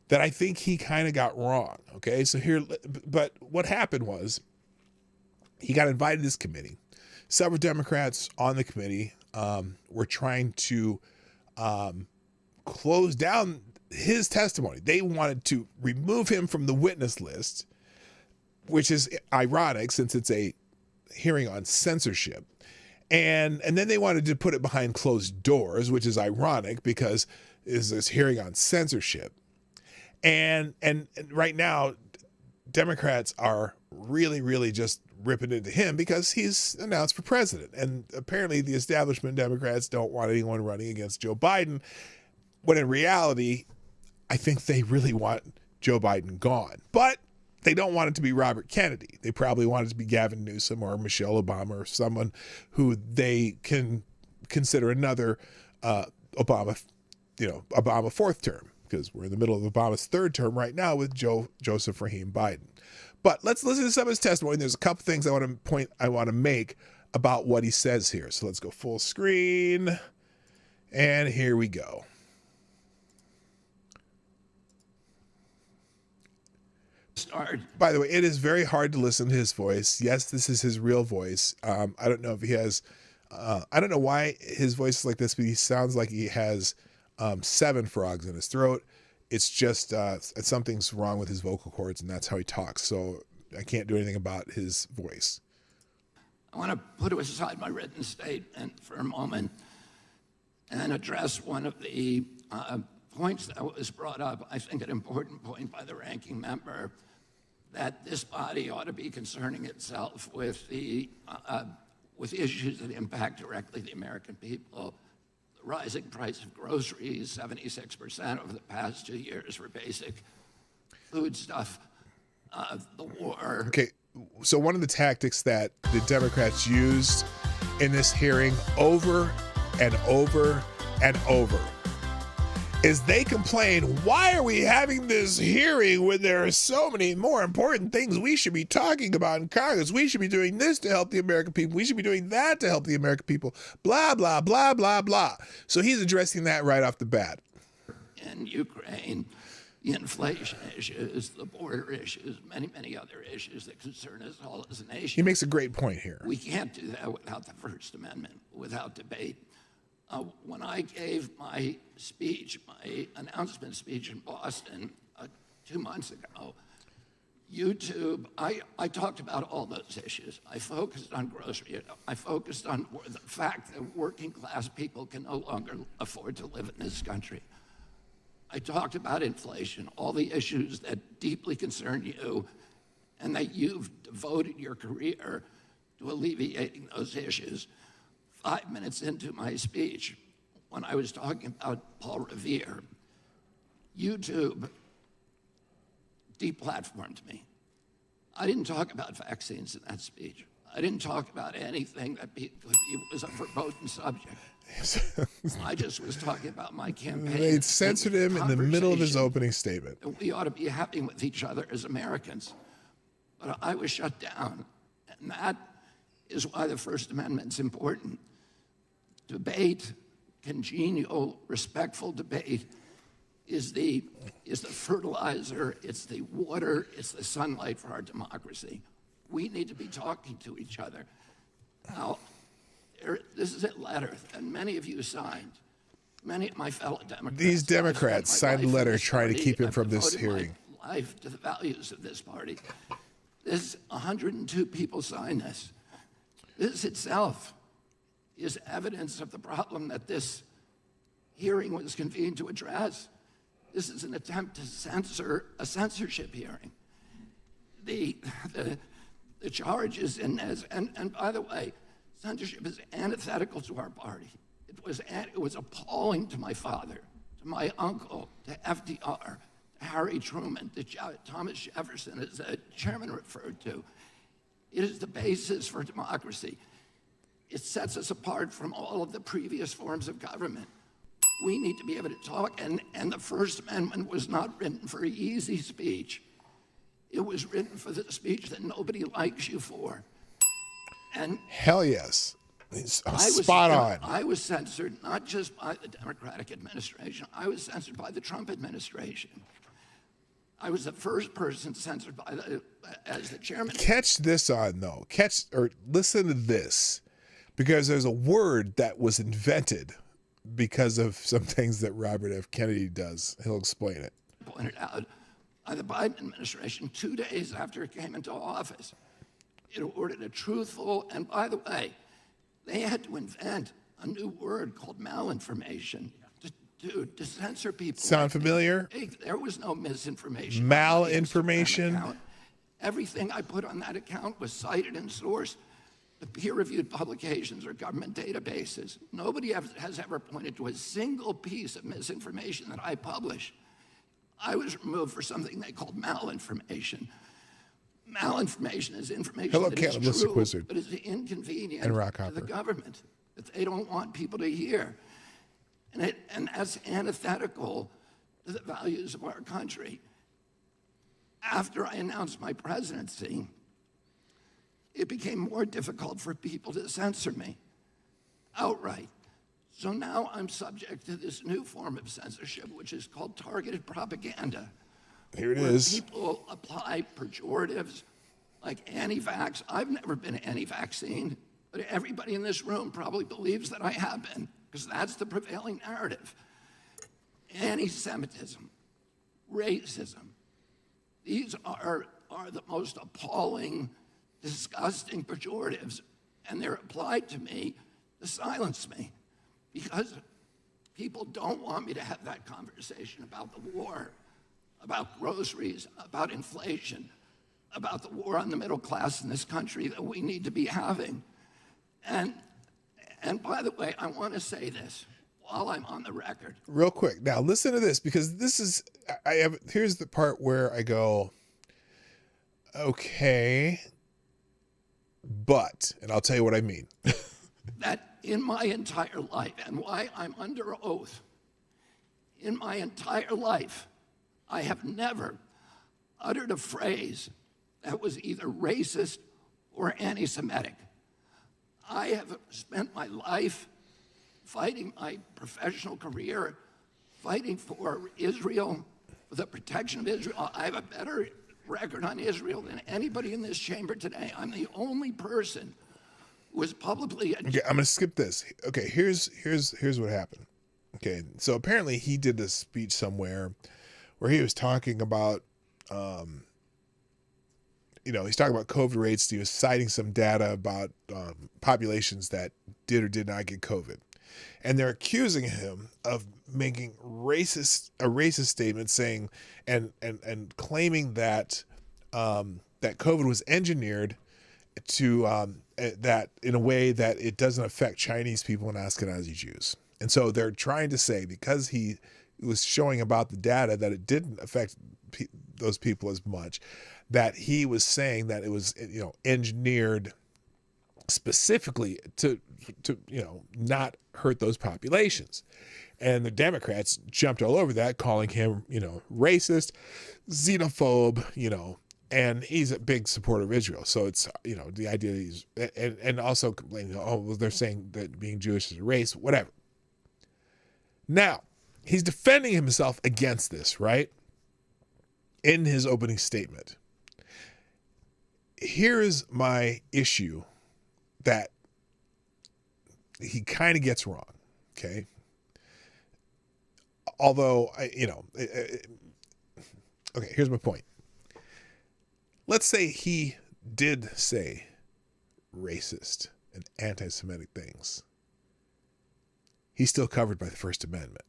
that I think he kind of got wrong. Okay, so but what happened was he got invited to this committee. Several Democrats on the committee were trying to close down his testimony. They wanted to remove him from the witness list, which is ironic since it's a hearing on censorship. And then they wanted to put it behind closed doors, which is ironic because it's this hearing on censorship. And right now, Democrats are really, really just ripping into him because he's announced for president. And apparently the establishment Democrats don't want anyone running against Joe Biden, when in reality, I think they really want Joe Biden gone. But they don't want it to be Robert Kennedy. They probably want it to be Gavin Newsom or Michelle Obama or someone who they can consider another Obama fourth term, because we're in the middle of Obama's third term right now with Joseph Rahim Biden. But let's listen to some of his testimony. There's a couple things I want to make about what he says here. So let's go full screen. And here we go. By the way, it is very hard to listen to his voice. Yes, this is his real voice. I don't know if he has, I don't know why his voice is like this, but he sounds like he has 7 frogs in his throat. It's just something's wrong with his vocal cords, and that's how he talks. So I can't do anything about his voice.
I want to put aside my written statement for a moment and address one of the points that was brought up, I think an important point by the ranking member, that this body ought to be concerning itself with with issues that impact directly the American people. The rising price of groceries, 76% over the past 2 years for basic food stuff, the war.
Okay, so one of the tactics that the Democrats used in this hearing over and over and over is they complain, why are we having this hearing when there are so many more important things we should be talking about in Congress? We should be doing this to help the American people. We should be doing that to help the American people. Blah, blah, blah, blah, blah. So he's addressing that right off the bat.
In Ukraine, the inflation issues, the border issues, many, many other issues that concern us all as a nation.
He makes a great point here.
We can't do that without the First Amendment, without debate. When I gave my speech, my announcement speech in Boston 2 months ago, YouTube, I talked about all those issues. I focused on grocery. I focused on the fact that working class people can no longer afford to live in this country. I talked about inflation, all the issues that deeply concern you, and that you've devoted your career to alleviating those issues. 5 minutes into my speech, when I was talking about Paul Revere, YouTube deplatformed me. I didn't talk about vaccines in that speech. I didn't talk about anything that was a verboten subject. I just was talking about my campaign.
They censored him in the middle of his opening statement.
We ought to be having with each other as Americans. But I was shut down. And that is why the First Amendment's important. Debate, congenial, respectful debate is the fertilizer, it's the water, it's the sunlight for our democracy. We need to be talking to each other. Now, this is a letter that many of you signed. Many of my fellow Democrats.
These Democrats signed a letter trying to keep him from this hearing.
My life to the values of this party. This 102 people signed this. This itself is evidence of the problem that this hearing was convened to address. This is an attempt to censor a censorship hearing. The charges in this, and by the way, censorship is antithetical to our party. It was appalling to my father, to my uncle, to FDR, to Harry Truman, to Thomas Jefferson, as the chairman referred to. It is the basis for democracy. It sets us apart from all of the previous forms of government. We need to be able to talk, and the First Amendment was not written for easy speech. It was written for the speech that nobody likes you for. And
hell yes. Spot on.
I was censored not just by the Democratic administration, I was censored by the Trump administration. I was the first person censored as the chairman.
Catch this on though. Listen to this, because there's a word that was invented because of some things that Robert F. Kennedy does. He'll explain it.
Pointed out by the Biden administration 2 days after it came into office. It ordered a truthful, and by the way, they had to invent a new word called malinformation to censor people.
Sound familiar?
There was no misinformation.
Malinformation?
Everything I put on that account was cited and sourced to peer-reviewed publications or government databases. Nobody has ever pointed to a single piece of misinformation that I published. I was removed for something they called malinformation. Malinformation is information that is true, but is inconvenient to the government that they don't want people to hear. And that's antithetical to the values of our country. After I announced my presidency, it became more difficult for people to censor me outright. So now I'm subject to this new form of censorship, which is called targeted propaganda.
Here it is.
People apply pejoratives like anti-vax. I've never been anti-vaccine, but everybody in this room probably believes that I have been, because that's the prevailing narrative. Anti-Semitism, racism, these are the most appalling, disgusting pejoratives, and they're applied to me to silence me, because people don't want me to have that conversation about the war, about groceries, about inflation, about the war on the middle class in this country that we need to be having. And by the way, I want to say this while I'm on the record.
Real quick. Now listen to this, because this is, here's the part where I go, okay, but, and I'll tell you what I mean.
That in my entire life, and why I'm under oath, in my entire life, I have never uttered a phrase that was either racist or anti-Semitic. I have spent my life fighting my professional career, fighting for Israel, for the protection of Israel. I have a better record on Israel than anybody in this chamber today. I'm the only person who was publicly...
Okay, I'm going to skip this. Okay, here's what happened. Okay, so apparently he did this speech somewhere where he was talking about, he's talking about COVID rates. He was citing some data about populations that did or did not get COVID. And they're accusing him of making a racist statement, saying and claiming that that COVID was engineered to that in a way that it doesn't affect Chinese people and Ashkenazi Jews. And so they're trying to say, because he was showing about the data that it didn't affect those people as much, that he was saying that it was engineered specifically to not hurt those populations. And the Democrats jumped all over that, calling him racist, xenophobe, and he's a big supporter of Israel. So it's the idea that he's and also complaining, they're saying that being Jewish is a race, whatever. Now he's defending himself against this, right? In his opening statement. Here's my issue that he kind of gets wrong, okay? Although, okay, here's my point. Let's say he did say racist and anti-Semitic things. He's still covered by the First Amendment.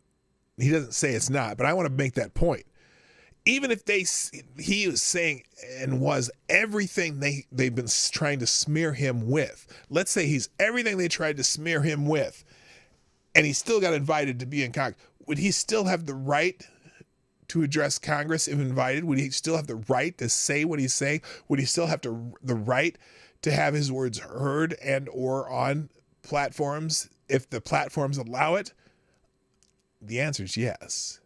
He doesn't say it's not, but I want to make that point. Even if he was saying and was everything they've been trying to smear him with. Let's say he's everything they tried to smear him with, and he still got invited to be in Congress. Would he still have the right to address Congress if invited? Would he still have the right to say what he's saying? Would he still have the right to have his words heard and or on platforms if the platforms allow it? The answer is yes.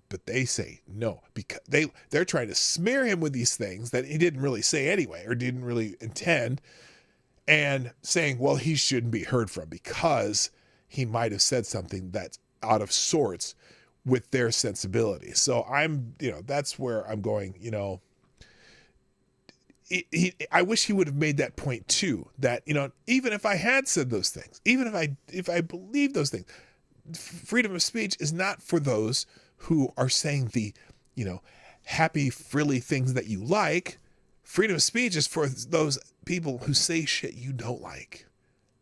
But they say no, because they're trying to smear him with these things that he didn't really say anyway, or didn't really intend, and saying, well, he shouldn't be heard from because he might have said something that's out of sorts with their sensibility. So that's where I'm going, I wish he would have made that point too, that, even if I had said those things, even if I believe those things, freedom of speech is not for those who are saying the, happy, frilly things that you like. Freedom of speech is for those people who say shit you don't like.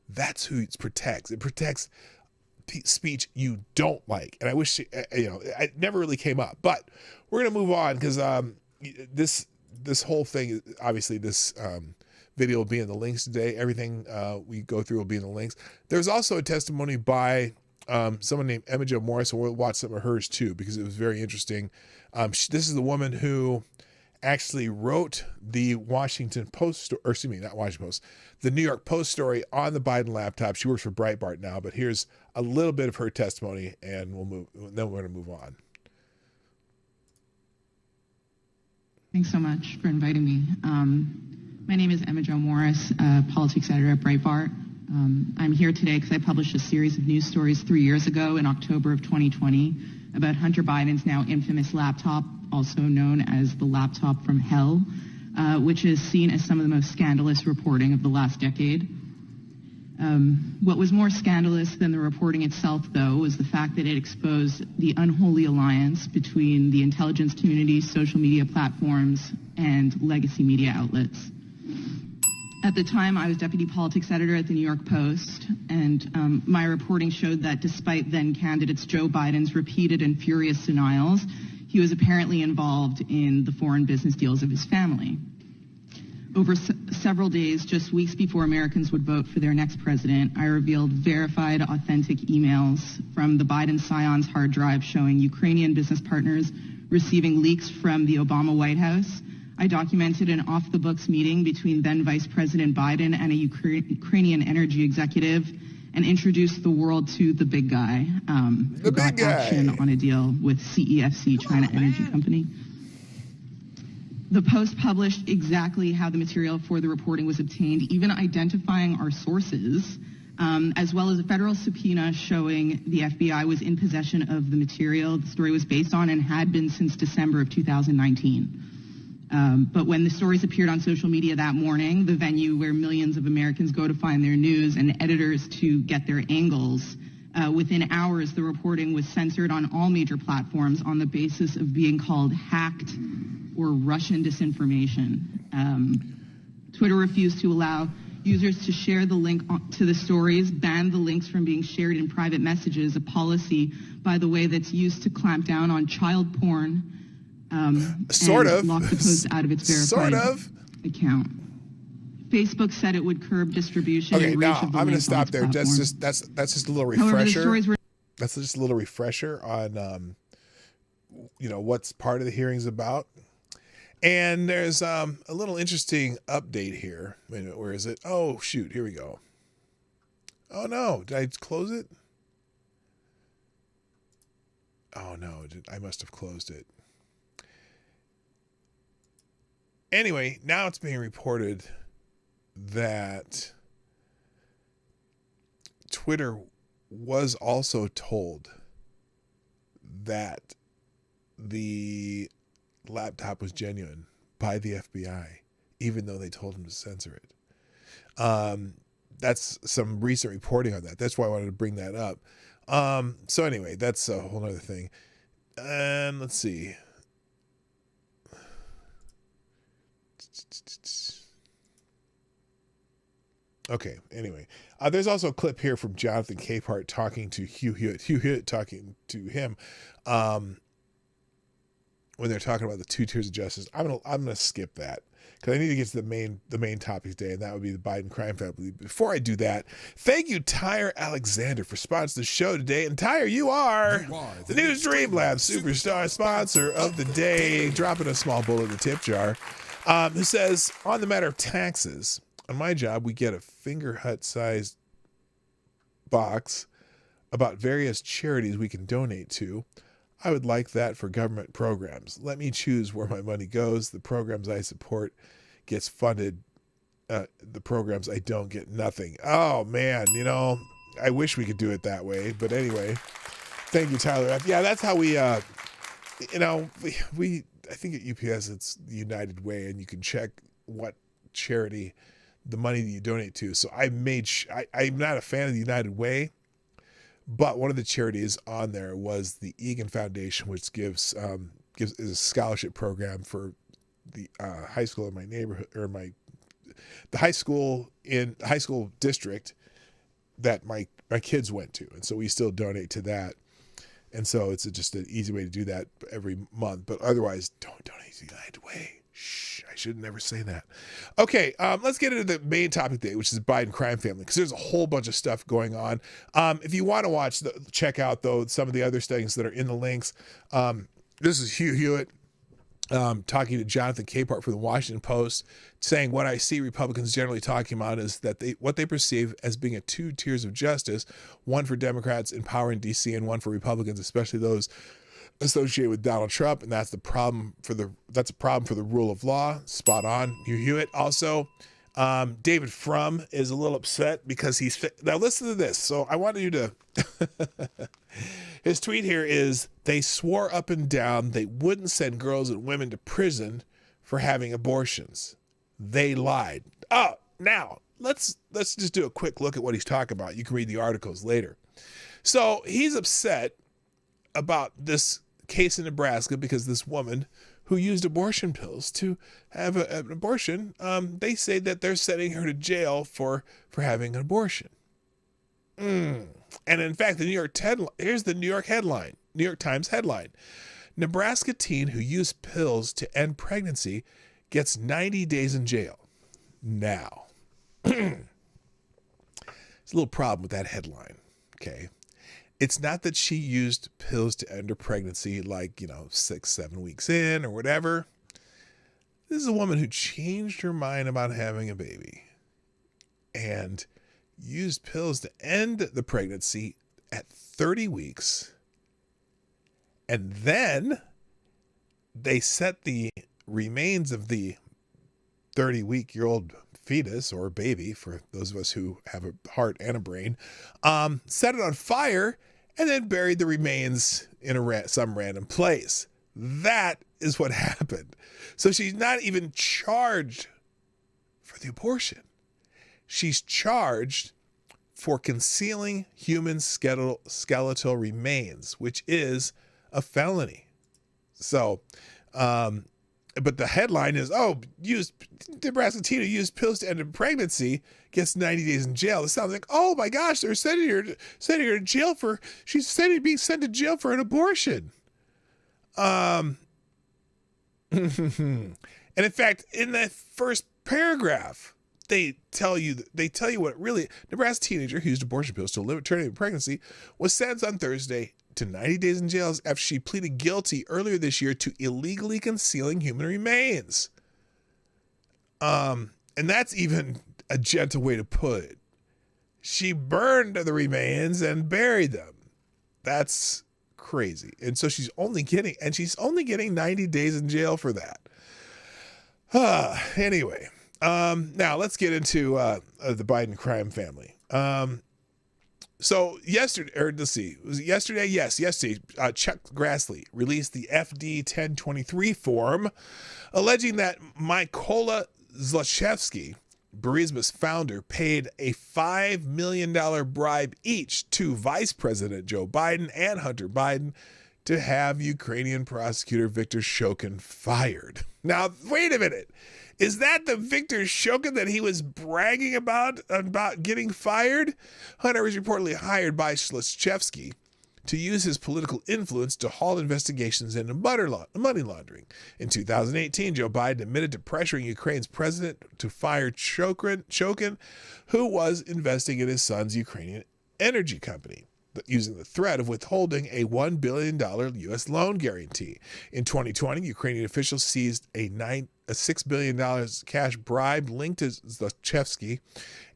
That's who it protects. It protects speech you don't like. And I wish, it never really came up. But we're going to move on because this whole thing, obviously this video will be in the links today. Everything we go through will be in the links. There's also a testimony by someone named Emma Jo Morris, and we'll watch some of hers too, because it was very interesting. This is the woman who actually wrote the Washington Post, or excuse me, not Washington Post, the New York Post story on the Biden laptop. She works for Breitbart now, but here's a little bit of her testimony, and then we're going to move on.
Thanks so much for inviting me. My name is Emma Jo Morris, politics editor at Breitbart. I'm here today because I published a series of news stories 3 years ago in October of 2020 about Hunter Biden's now infamous laptop, also known as the laptop from hell, which is seen as some of the most scandalous reporting of the last decade. What was more scandalous than the reporting itself, though, was the fact that it exposed the unholy alliance between the intelligence community, social media platforms, and legacy media outlets. At the time, I was deputy politics editor at the New York Post, and my reporting showed that despite then-candidates Joe Biden's repeated and furious denials, he was apparently involved in the foreign business deals of his family. Over several days, just weeks before Americans would vote for their next president, I revealed verified, authentic emails from the Biden Scions hard drive showing Ukrainian business partners receiving leaks from the Obama White House. I documented an off-the-books meeting between then Vice President Biden and a Ukrainian energy executive and introduced the world to the big guy who got action on a deal with CEFC, China Energy Company. The Post published exactly how the material for the reporting was obtained, even identifying our sources, as well as a federal subpoena showing the FBI was in possession of the material the story was based on and had been since December of 2019. But when the stories appeared on social media that morning, the venue where millions of Americans go to find their news and editors to get their angles, within hours the reporting was censored on all major platforms on the basis of being called hacked or Russian disinformation. Twitter refused to allow users to share the link to the stories, banned the links from being shared in private messages, a policy, by the way, that's used to clamp down on child porn.
Sort of.
Locked the post out of its verified
Sort of.
account. Facebook said it would curb distribution.
Okay,
and
now
reach of the
I'm going to
link
stop
on
there.
its
That's just a little
However, the
refresher.
stories were
That's just a little refresher on what's part of the hearings about. And there's a little interesting update here. Wait a minute, where is it? Oh shoot, here we go. Oh no, did I close it? Oh no, I must have closed it. Anyway, now it's being reported that Twitter was also told that the laptop was genuine by the FBI, even though they told him to censor it. That's some recent reporting on that. That's why I wanted to bring that up. So anyway, that's a whole other thing. Let's see. Okay, anyway. There's also a clip here from Jonathan Capehart talking to Hugh Hewitt talking to him when they're talking about the 2 tiers of justice. I'm gonna skip that because I need to get to the main topic today, and that would be the Biden crime family. Before I do that, thank you, Tyre Alexander, for sponsoring the show today. And Tyre, you are the new Streamlabs superstar sponsor of the day, dropping a small bullet in the tip jar. Who says, on the matter of taxes, on my job, we get a finger hut-sized box about various charities we can donate to. I would like that for government programs. Let me choose where my money goes. The programs I support gets funded. The programs I don't get nothing. Oh, man, I wish we could do it that way. But anyway, thank you, Tyler. Yeah, that's how we, I think at UPS it's the United Way, and you can check what charity the money that you donate to. So I'm not a fan of the United Way, but one of the charities on there was the Egan Foundation, which is a scholarship program for the high school in my neighborhood, or the high school district that my kids went to, and so we still donate to that. And so it's just an easy way to do that every month. But otherwise, don't donate to the United Way. Shh, I should never say that. Okay, let's get into the main topic today, which is the Biden crime family, because there's a whole bunch of stuff going on. If you want to check out, though, some of the other things that are in the links. This is Hugh Hewitt talking to Jonathan Capehart from the Washington Post, saying what I see Republicans generally talking about is that what they perceive as being two tiers of justice, one for Democrats in power in D.C. and one for Republicans, especially those associated with Donald Trump, and that's a problem for the rule of law. Spot on, Hugh Hewitt. Also, David Frum is a little upset because now listen to this. So I wanted you to his tweet here is, they swore up and down they wouldn't send girls and women to prison for having abortions. They lied. Oh, now let's just do a quick look at what he's talking about. You can read the articles later. So he's upset about this case in Nebraska because this woman who used abortion pills to have an abortion, they say that they're sending her to jail for having an abortion. And in fact, here's the New York Times headline. Nebraska teen who used pills to end pregnancy gets 90 days in jail. Now, there's a little problem with that headline, okay? It's not that she used pills to end her pregnancy 6-7 weeks in or whatever. This is a woman who changed her mind about having a baby and used pills to end the pregnancy at 30 weeks. And then they set the remains of the 30-week-old fetus or baby, for those of us who have a heart and a brain, set it on fire and then buried the remains in some random place. That is what happened. So she's not even charged for the abortion. She's charged for concealing human skeletal remains, which is a felony. So, but the headline is, Nebraska teen who used pills to end a pregnancy gets 90 days in jail. It sounds like, oh my gosh, they're sending her to jail being sent to jail for an abortion. And in fact, in the first paragraph, they tell you what really Nebraska teenager who used abortion pills to limit terminating pregnancy was sentenced on Thursday to 90 days in jail after she pleaded guilty earlier this year to illegally concealing human remains. And that's even a gentle way to put it. She burned the remains and buried them. That's crazy. And so she's only getting 90 days in jail for that. Anyway, now let's get into the Biden crime family. So yesterday, was it yesterday? Yes, yesterday, Chuck Grassley released the FD 1023 form alleging that Mykola Zlochevsky, Burisma's founder, paid a $5 million bribe each to Vice President Joe Biden and Hunter Biden to have Ukrainian prosecutor Viktor Shokin fired. Now, wait a minute. Is that the Viktor Shokin that he was bragging about getting fired? Hunter was reportedly hired by Zlochevsky to use his political influence to halt investigations into money laundering. In 2018, Joe Biden admitted to pressuring Ukraine's president to fire Shokin, who was investing in his son's Ukrainian energy company, using the threat of withholding a $1 billion U.S. loan guarantee. In 2020, Ukrainian officials seized a $6 billion cash bribe linked to Zlochevsky,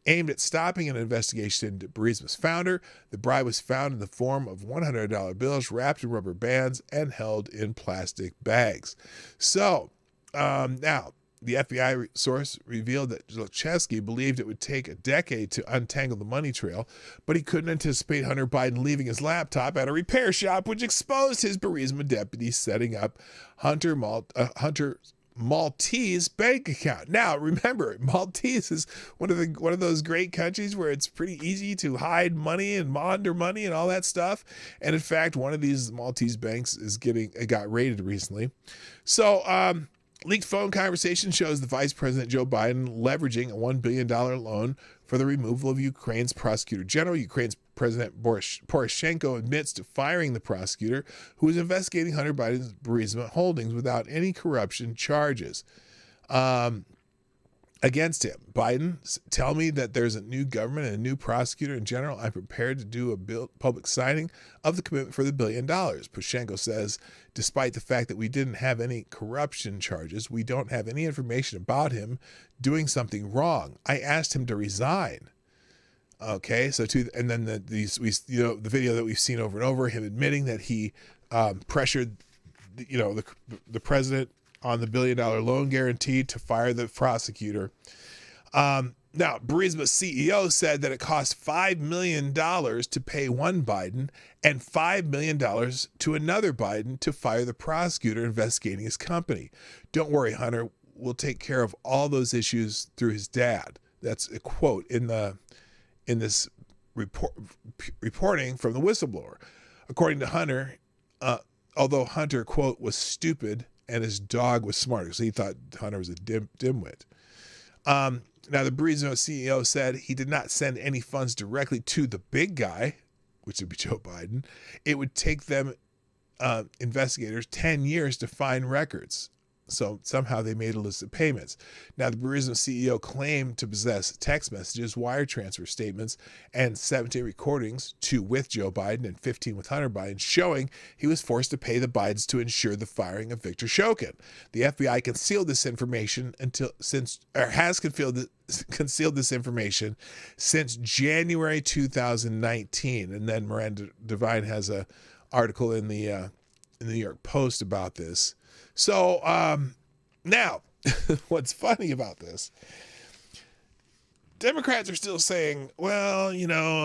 aimed at stopping an investigation into Burisma's founder. The bribe was found in the form of $100 bills wrapped in rubber bands and held in plastic bags. So, now, the FBI source revealed that Zlochevsky believed it would take a decade to untangle the money trail, but he couldn't anticipate Hunter Biden leaving his laptop at a repair shop, which exposed his Burisma deputy setting up Hunter's Maltese bank account. Now, remember, Maltese is one of those great countries where it's pretty easy to hide money and launder money and all that stuff. And in fact, one of these Maltese banks got raided recently. So, leaked phone conversation shows the Vice President Joe Biden leveraging a $1 billion loan for the removal of Ukraine's prosecutor general. Ukraine's President Poroshenko admits to firing the prosecutor who was investigating Hunter Biden's Burisma holdings without any corruption charges. against him. Biden, tell me that there's a new government and a new prosecutor in general. I'm prepared to do a public signing of the commitment for the $1 billion. Poroshenko says, despite the fact that we didn't have any corruption charges, we don't have any information about him doing something wrong. I asked him to resign. Okay, so and then the video that we've seen over and over, him admitting that he pressured, the president on the $1 billion loan guarantee to fire the prosecutor. Now, Burisma's CEO said that it cost $5 million to pay one Biden and $5 million to another Biden to fire the prosecutor investigating his company. Don't worry, Hunter, we'll take care of all those issues through his dad. That's a quote in this reporting from the whistleblower. According to Hunter, although Hunter, quote, was stupid and his dog was smart, because he thought Hunter was a dimwit. Now, the Burisma CEO said he did not send any funds directly to the big guy, which would be Joe Biden. It would take them, investigators, 10 years to find records. So somehow they made a list of payments. Now, the Burisma CEO claimed to possess text messages, wire transfer statements, and 17 recordings, 2 with Joe Biden and 15 with Hunter Biden, showing he was forced to pay the Bidens to ensure the firing of Victor Shokin. The FBI concealed this information has concealed this information since January 2019. And then Miranda Devine has an article in the New York Post about this. So now, what's funny about this, Democrats are still saying, well,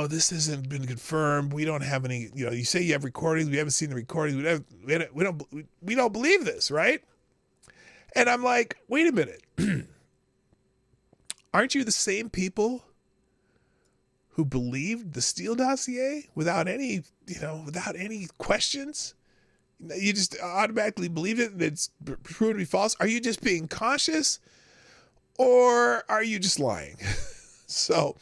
this hasn't been confirmed. We don't have any, you say you have recordings. We haven't seen the recordings. We don't believe this, right? And I'm like, wait a minute. Aren't you the same people who believed the Steele dossier without any questions? You just automatically believe it and it's proven to be false. Are you just being cautious or are you just lying? So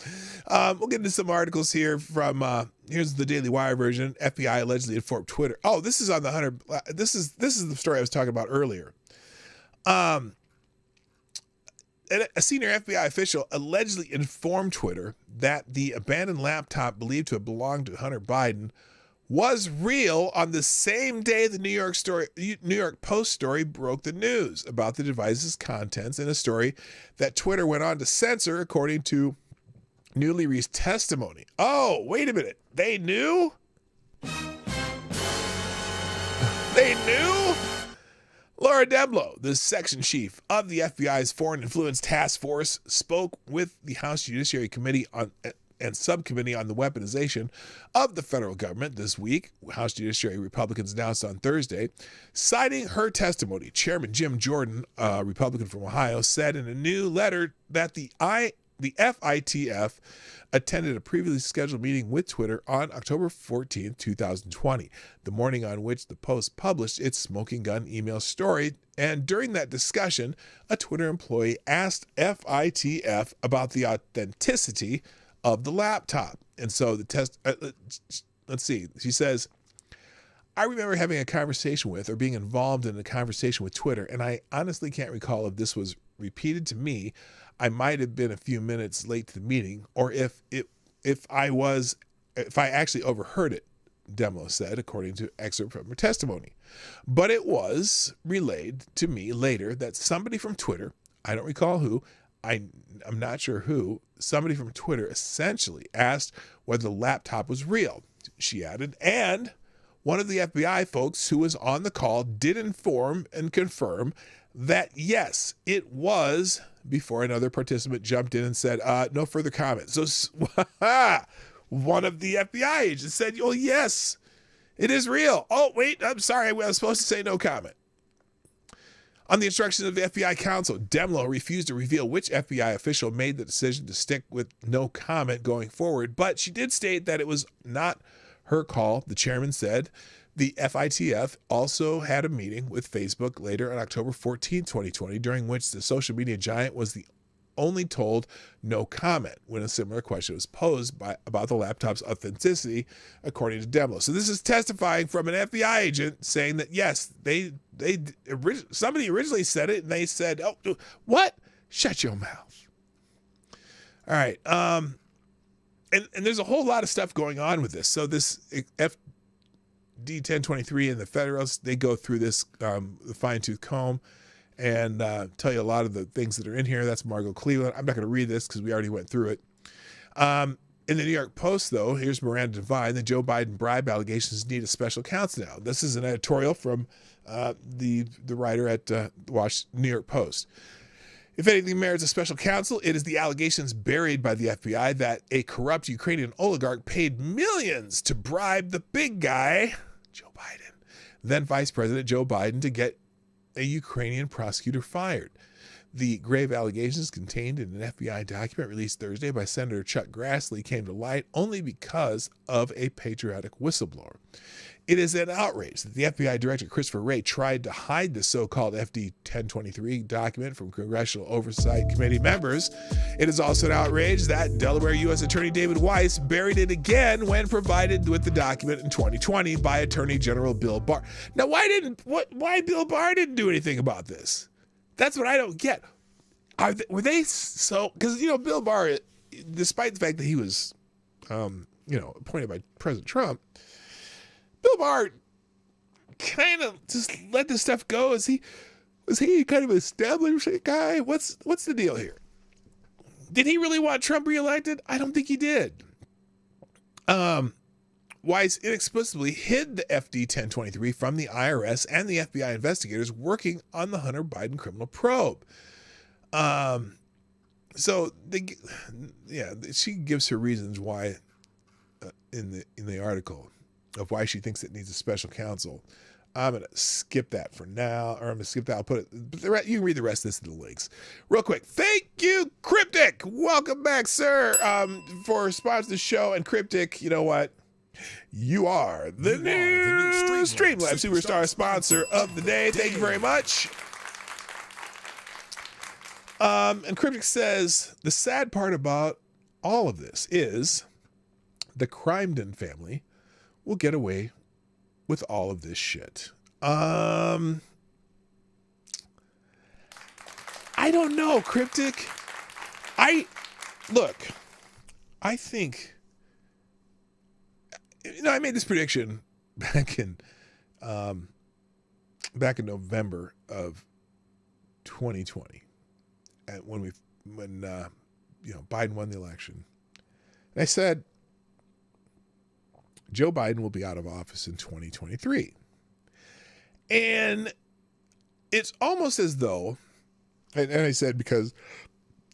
we'll get into some articles here from, here's the Daily Wire version. FBI allegedly informed Twitter. Oh, this is on the Hunter. This is the story I was talking about earlier. A senior FBI official allegedly informed Twitter that the abandoned laptop believed to have belonged to Hunter Biden was real on the same day the New York Post story broke the news about the device's contents, in a story that Twitter went on to censor, according to newly released testimony. Oh, wait a minute. They knew? They knew? Laura Deblow, the section chief of the FBI's Foreign Influence Task Force, spoke with the House Judiciary Committee and Subcommittee on the Weaponization of the Federal Government this week. House Judiciary Republicans announced on Thursday. Citing her testimony, Chairman Jim Jordan, a Republican from Ohio, said in a new letter that the FITF attended a previously scheduled meeting with Twitter on October 14, 2020, the morning on which the Post published its smoking gun email story. And during that discussion, a Twitter employee asked FITF about the authenticity of the laptop. And so the test, let's see, she says, I remember having a conversation with, or being involved in a conversation with Twitter, and I honestly can't recall if this was repeated to me. I might have been a few minutes late to the meeting, or if I actually overheard it, Demo said, according to excerpt from her testimony. But it was relayed to me later that somebody from Twitter, I don't recall who, I'm not sure who, somebody from Twitter essentially asked whether the laptop was real. She added, and one of the FBI folks who was on the call did inform and confirm that, yes, it was, before another participant jumped in and said, no further comment. So one of the FBI agents said, oh, yes, it is real. Oh, wait, I'm sorry. I was supposed to say no comment. On the instructions of the FBI counsel, Demlow refused to reveal which FBI official made the decision to stick with no comment going forward, but she did state that it was not her call. The chairman said the FITF also had a meeting with Facebook later on October 14, 2020, during which the social media giant was the only told no comment when a similar question was posed about the laptop's authenticity, according to Demlo. So this is testifying from an FBI agent saying that, yes, somebody originally said it, and they said, oh, what? Shut your mouth. All right. And there's a whole lot of stuff going on with this. So this FD 1023 and the Federals, they go through this the fine-tooth comb and tell you a lot of the things that are in here. That's Margot Cleveland. I'm not going to read this because we already went through it. In the New York Post, though, here's Miranda Devine. The Joe Biden bribe allegations need a special counsel now. This is an editorial from the writer at New York Post. If anything merits a special counsel, it is the allegations buried by the FBI that a corrupt Ukrainian oligarch paid millions to bribe the big guy, Joe Biden, then Vice President Joe Biden, to get a Ukrainian prosecutor fired. The grave allegations contained in an FBI document released Thursday by Senator Chuck Grassley came to light only because of a patriotic whistleblower. It is an outrage that the FBI Director Christopher Wray tried to hide the so-called FD 1023 document from Congressional Oversight Committee members. It is also an outrage that Delaware U.S. Attorney David Weiss buried it again when provided with the document in 2020 by Attorney General Bill Barr. Now, why Bill Barr didn't do anything about this? That's what I don't get. Were they so? Because Bill Barr, despite the fact that he was, appointed by President Trump, Bill Barr kind of just let this stuff go. Was he kind of an established guy? What's the deal here? Did he really want Trump reelected? I don't think he did. Weiss inexplicably hid the FD 1023 from the IRS and the FBI investigators working on the Hunter Biden criminal probe. She gives her reasons why in the article of why she thinks it needs a special counsel. I'm going to skip that for now, or I'm going to skip that. I'll put it, you can read the rest of this in the links. Real quick. Thank you, Cryptic. Welcome back, sir, for sponsoring the show. And Cryptic, you know what? You are the new Streamlabs Superstar sponsor of the day. Thank you very much. And Cryptic says, the sad part about all of this is the Crimedon family will get away with all of this shit. I don't know, Cryptic. I think, I made this prediction back in November of 2020, when Biden won the election. And I said, Joe Biden will be out of office in 2023. And it's almost as though, and I said because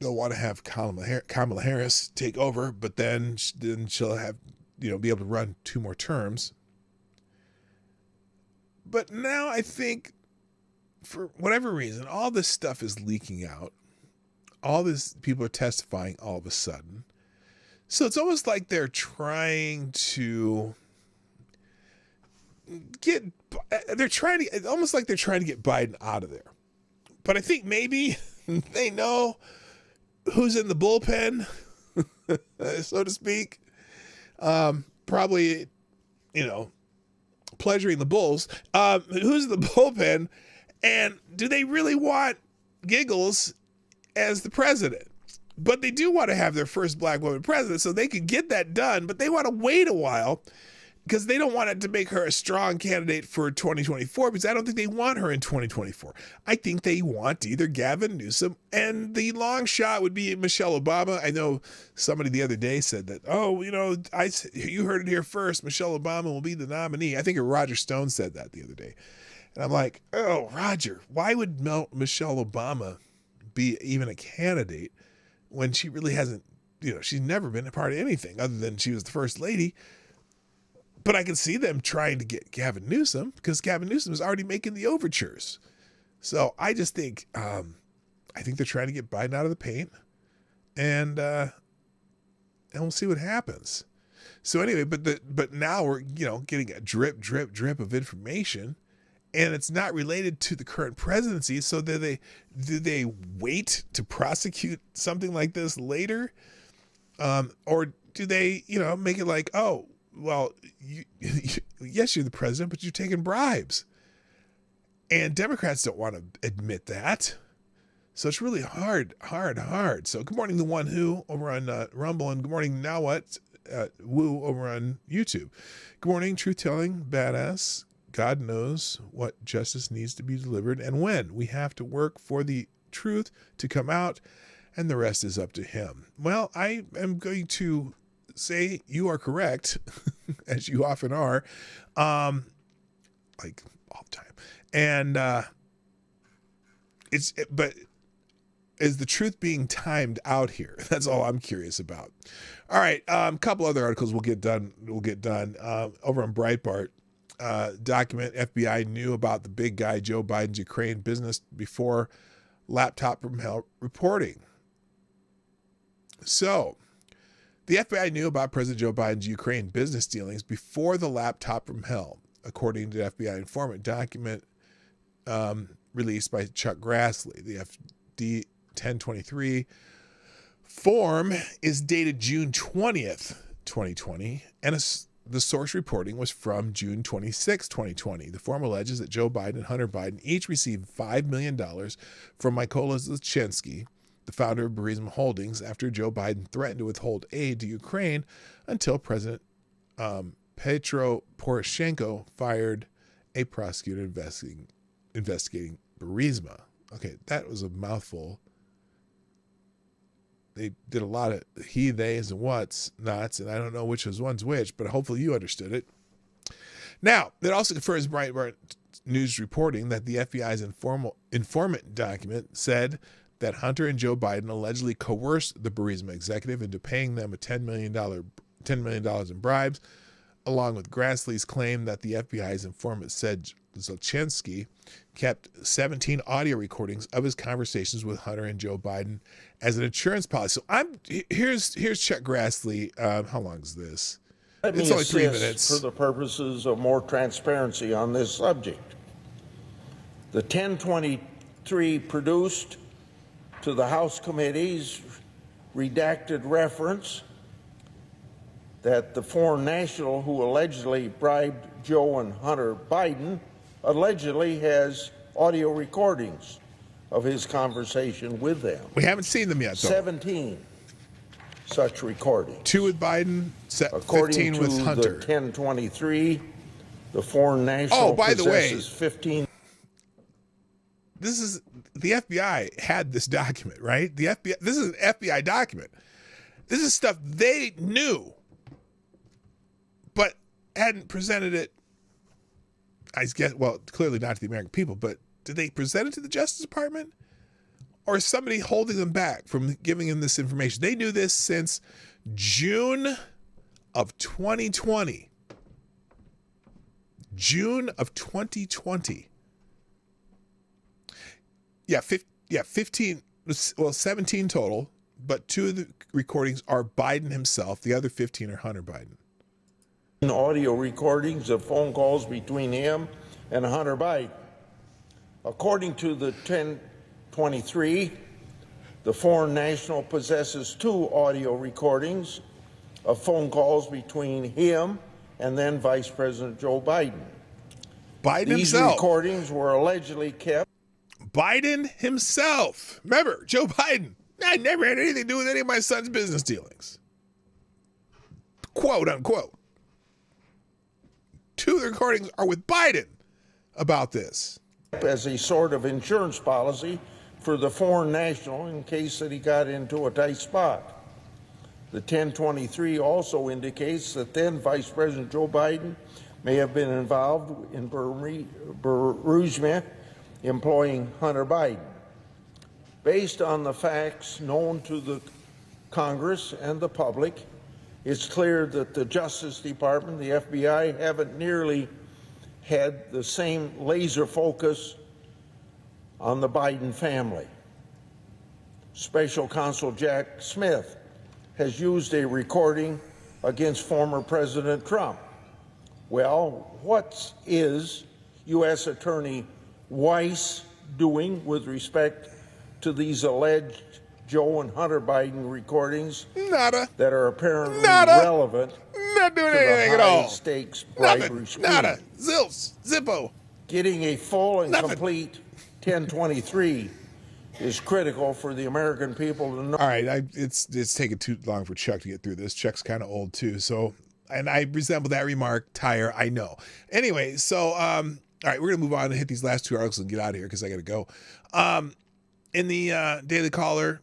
they'll want to have Kamala Harris take over, but then she'll have, be able to run 2 more terms. But now I think, for whatever reason, all this stuff is leaking out. All this, people are testifying all of a sudden. So it's almost like they're trying to get Biden out of there. But I think maybe they know who's in the bullpen, so to speak. Probably, pleasuring the Bulls. Who's in the bullpen, and do they really want Giggles as the president? But they do want to have their first black woman president, so they could get that done. But they want to wait a while because they don't want it to make her a strong candidate for 2024, because I don't think they want her in 2024. I think they want either Gavin Newsom, and the long shot would be Michelle Obama. I know somebody the other day said that, you heard it here first, Michelle Obama will be the nominee. I think Roger Stone said that the other day. And I'm like, oh, Roger, why would Michelle Obama be even a candidate when she really hasn't, she's never been a part of anything other than she was the first lady? But I can see them trying to get Gavin Newsom, because Gavin Newsom is already making the overtures. So I just think, I think they're trying to get Biden out of the paint, and we'll see what happens. So anyway, but now we're, getting a drip of information, and it's not related to the current presidency. So do they wait to prosecute something like this later? Or do they, make it like, oh, well, yes, you're the president, but you're taking bribes. And Democrats don't want to admit that. So it's really hard. So good morning, The One Who over on Rumble, and good morning, Now What, Woo over on YouTube. Good morning, Truth Telling Badass. God knows what justice needs to be delivered and when. We have to work for the truth to come out, and the rest is up to him. Well, I am going to say you are correct, as you often are, like all the time. And but is the truth being timed out here? That's all I'm curious about. All right, a couple other articles we'll get done. Over on Breitbart, document FBI knew about the big guy Joe Biden's Ukraine business before laptop from hell reporting. So, the FBI knew about President Joe Biden's Ukraine business dealings before the laptop from hell, according to the FBI informant document released by Chuck Grassley. The FD 1023 form is dated June 20th, 2020, and the source reporting was from June 26, 2020. The form alleges that Joe Biden and Hunter Biden each received $5 million from Mykola Zlochevsky, the founder of Burisma Holdings, after Joe Biden threatened to withhold aid to Ukraine until President Petro Poroshenko fired a prosecutor investigating Burisma. Okay, that was a mouthful. They did a lot of he, theys, and what's nots, and I don't know which was one's which, but hopefully you understood it. Now, it also confirms Breitbart News reporting that the FBI's informant document said that Hunter and Joe Biden allegedly coerced the Burisma executive into paying them $10 million in bribes, along with Grassley's claim that the FBI's informant said Zlochevsky kept 17 audio recordings of his conversations with Hunter and Joe Biden as an insurance policy. So here's Chuck Grassley. How long is this?
It's only 3 minutes. For the purposes of more transparency on this subject, the 1023 produced to the House committees redacted reference that the foreign national who allegedly bribed Joe and Hunter Biden allegedly has audio recordings of his conversation with them.
We haven't seen them yet, though.
17 such recordings.
2 with Biden, 15
According to
with Hunter.
the 1023, the foreign national possesses 15.
This is the FBI had this document, right? The FBI. This is an FBI document. This is stuff they knew, but hadn't presented it. I guess, well, clearly not to the American people, but did they present it to the Justice Department? Or is somebody holding them back from giving them this information? They knew this since June of 2020. June of 2020. Yeah, 15, well, 17 total, but 2 of the recordings are Biden himself. The other 15 are Hunter Biden.
Audio recordings of phone calls between him and Hunter Biden. According to the 1023, the foreign national possesses 2 audio recordings of phone calls between him and then Vice President Joe Biden.
Biden
These
himself.
recordings were allegedly kept.
Biden himself. Remember, Joe Biden. I never had anything to do with any of my son's business dealings. Quote unquote. 2 of the recordings are with Biden about this.
As a sort of insurance policy for the foreign national in case that he got into a tight spot. The 1023 also indicates that then Vice President Joe Biden may have been involved in Burisma employing Hunter Biden. Based on the facts known to the Congress and the public, it's clear that the Justice Department, the FBI, haven't nearly had the same laser focus on the Biden family. Special Counsel Jack Smith has used a recording against former President Trump. Well, what is U.S. Attorney Weiss doing with respect to these alleged Joe and Hunter Biden recordings that are apparently relevant
Not doing
to
anything
the
at all.
high-stakes bribery scheme?
Nada. Zills. Zippo.
Getting a full and complete 1023 is critical for the American people to know.
All right, it's taking too long for Chuck to get through this. Chuck's kind of old too, so, and I resemble that remark. Tire, I know. Anyway, so all right, we're gonna move on and hit these last two articles and get out of here because I gotta go. In the Daily Caller.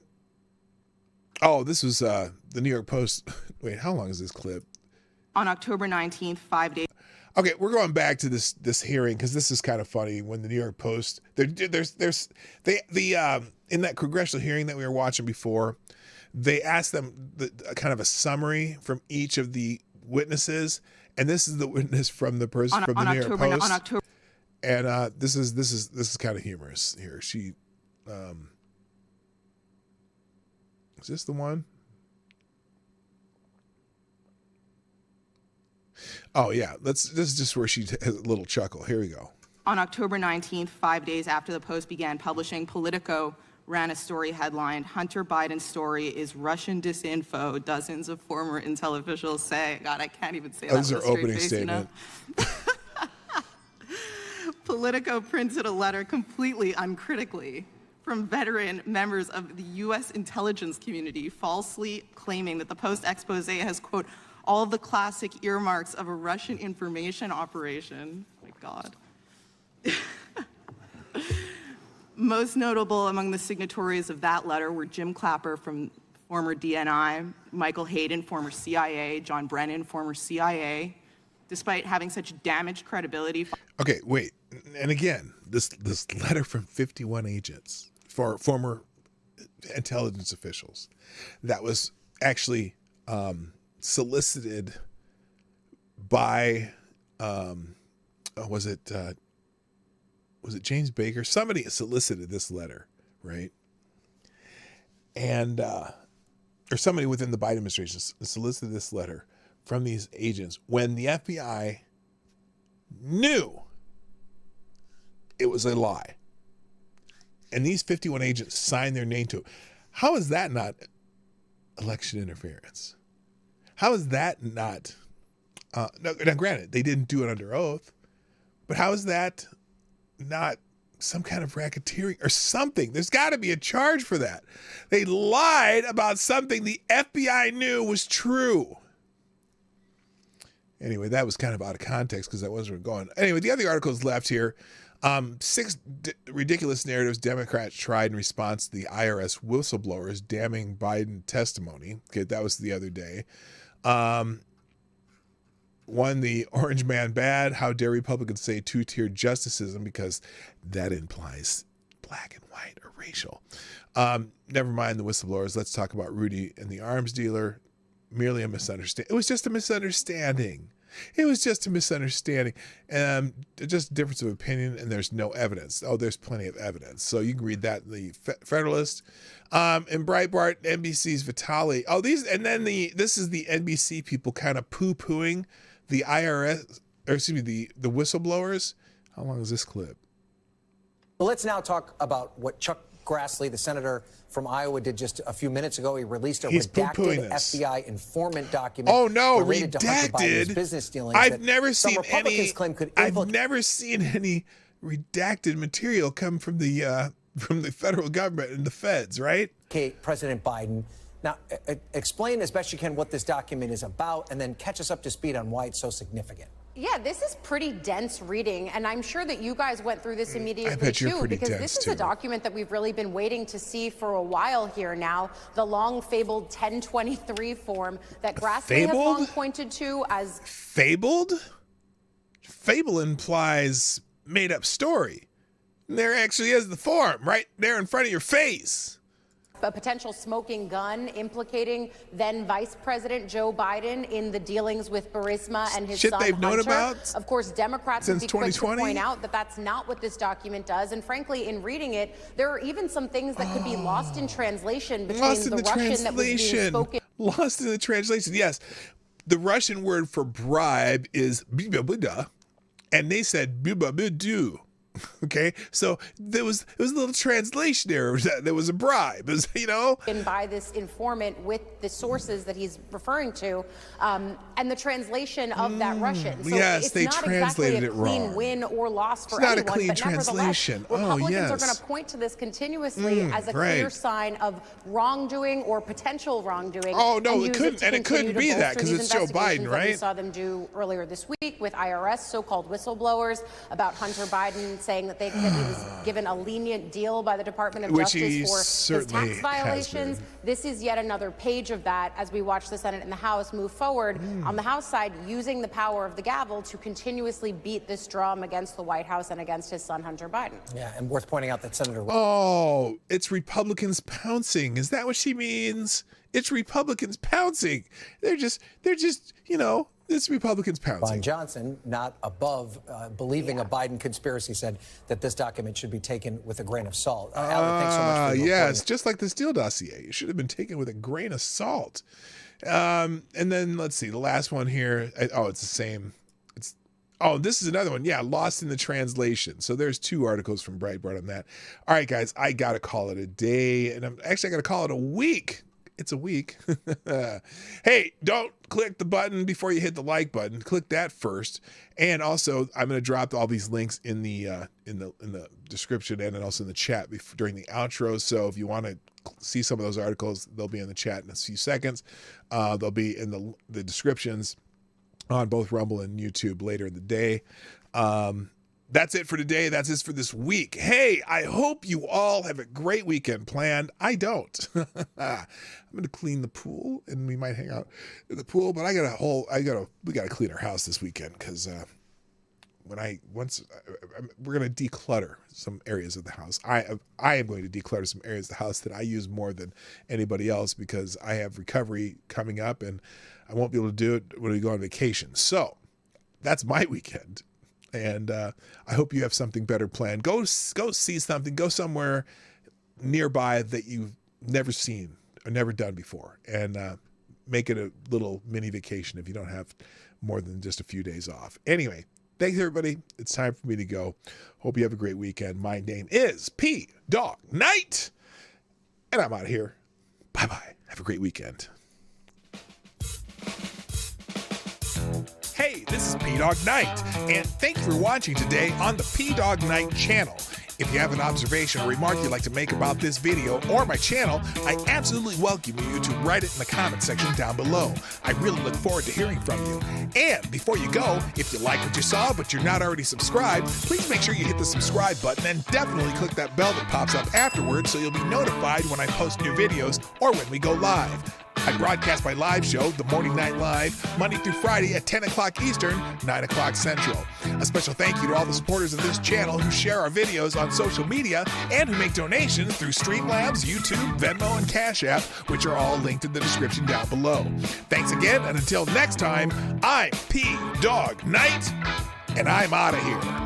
Oh, this was the New York Post. Wait, how long is this clip?
On October 19th, 5 days.
Okay, we're going back to this hearing because this is kind of funny. When the New York Post, in that congressional hearing that we were watching before, they asked them kind of a summary from each of the witnesses, and this is the witness from the person from the New York Post. And this is kind of humorous here. She, is this the one? Oh, yeah. This is just where she has a little chuckle. Here we go.
On October 19th, 5 days after the Post began publishing, Politico ran a story headlined, Hunter Biden's story is Russian disinfo, dozens of former intel officials say. God, I can't even say that with a straight face, statement. You know? Politico printed a letter completely uncritically from veteran members of the U.S. intelligence community, falsely claiming that the Post expose has, quote, all of the classic earmarks of a Russian information operation. Oh my God. Most notable among the signatories of that letter were Jim Clapper from former DNI, Michael Hayden, former CIA, John Brennan, former CIA, despite having such damaged credibility.
Okay, wait. And again, this letter from 51 agents, for former intelligence officials, that was actually solicited by was it James Baker? Somebody solicited this letter, right? And or somebody within the Biden administration solicited this letter from these agents when the FBI knew it was a lie. And these 51 agents signed their name to it. How is that not election interference? How is that not, now granted, they didn't do it under oath, but how is that not some kind of racketeering or something? There's got to be a charge for that. They lied about something the FBI knew was true. Anyway, that was kind of out of context because that wasn't where we're going. Anyway, the other articles left here. 6 ridiculous narratives Democrats tried in response to the IRS whistleblowers damning Biden testimony. Okay, that was the other day. One, the orange man bad. How dare Republicans say two-tier justicism because that implies black and white or racial. Never mind the whistleblowers. Let's talk about Rudy and the arms dealer. Merely a misunderstanding. It was just a misunderstanding. It was just a misunderstanding. Just difference of opinion, and there's no evidence. Oh, there's plenty of evidence. So you can read that in the Federalist. In Breitbart, NBC's Vitale. Oh, this is the NBC people kind of poo-pooing the IRS, or excuse me, the whistleblowers. How long is this clip?
Well, let's now talk about what Chuck Grassley, the senator from Iowa, did just a few minutes ago. He released a redacted FBI informant document.
Oh no,
related to Hunter Biden's business dealings.
I've never seen any redacted material come from the federal government and the feds, right?
President Biden. Now, explain as best you can what this document is about, and then catch us up to speed on why it's so significant.
Yeah, this is pretty dense reading, and I'm sure that you guys went through this immediately too, because this is a document that we've really been waiting to see for a while here now. The long fabled 1023 form that Grassley has long pointed to as
fabled. Fable implies made up story. There actually is the form right there in front of your face.
A potential smoking gun implicating then Vice President Joe Biden in the dealings with Burisma and his son Hunter.
They've known about
of course, Democrats would be quick to
2020?
point out that that's not what this document does. And frankly, in reading it, there are even some things that could be lost in translation between the Russian that was being spoken.
Lost in the translation, yes. The Russian word for bribe is bibida, and they said "boo-ba-boo-doo." Okay, so it was a little translation error. There was a bribe, you know.
And by this informant with the sources that he's referring to, and the translation of that Russian. So
yes,
it's
they
not
translated
exactly a
it
clean
wrong.
win or loss for
It's not
anyone.
a clean
but
translation.
Republicans
yes.
are going to point to this continuously as a clear sign of wrongdoing or potential wrongdoing.
Oh no,
it
couldn't be that because it's Joe Biden, right?
We saw them do earlier this week with IRS so-called whistleblowers about Hunter Biden saying that he was given a lenient deal by the Department of Justice for his tax violations. This is yet another page of that as we watch the Senate and the House move forward on the House side, using the power of the gavel to continuously beat this drum against the White House and against his son Hunter Biden.
Yeah, and worth pointing out that Senator...
Oh, it's Republicans pouncing. Is that what she means? It's Republicans pouncing. They're just, you know, this Republicans pouncing.
Ron Johnson, not above believing a Biden conspiracy, said that this document should be taken with a grain of salt. Albert, thanks so much for
yes, just like the Steele dossier. It should have been taken with a grain of salt. And then let's see, the last one here. It's the same. This is another one. Yeah, lost in the translation. So there's 2 articles from Breitbart on that. All right, guys, I got to call it a day. And I got to call it a week. It's a week. Hey, don't click the button before you hit the like button. Click that first. And also, I'm going to drop all these links in the description and also in the chat during the outro. So if you want to see some of those articles, they'll be in the chat in a few seconds. They'll be in the descriptions on both Rumble and YouTube later in the day. That's it for today. That's it for this week. Hey, I hope you all have a great weekend planned. I don't. I'm going to clean the pool and we might hang out in the pool, but we got to clean our house this weekend because we're going to declutter some areas of the house. I am going to declutter some areas of the house that I use more than anybody else because I have recovery coming up and I won't be able to do it when we go on vacation. So that's my weekend. And I hope you have something better planned. Go see something. Go somewhere nearby that you've never seen or never done before. And make it a little mini vacation if you don't have more than just a few days off. Anyway, thanks, everybody. It's time for me to go. Hope you have a great weekend. My name is P Dog Knight. And I'm out of here. Bye-bye. Have a great weekend. Hey, this is P-Dog Knight, and thank you for watching today on the P-Dog Knight channel. If you have an observation or remark you'd like to make about this video or my channel, I absolutely welcome you to write it in the comment section down below. I really look forward to hearing from you. And before you go, if you like what you saw but you're not already subscribed, please make sure you hit the subscribe button and definitely click that bell that pops up afterwards so you'll be notified when I post new videos or when we go live. I broadcast my live show, The Morning Night Live, Monday through Friday at 10 o'clock Eastern, 9 o'clock Central. A special thank you to all the supporters of this channel who share our videos on social media and who make donations through Streamlabs, YouTube, Venmo, and Cash App, which are all linked in the description down below. Thanks again, and until next time, I'm P Dog Knight, and I'm out of here.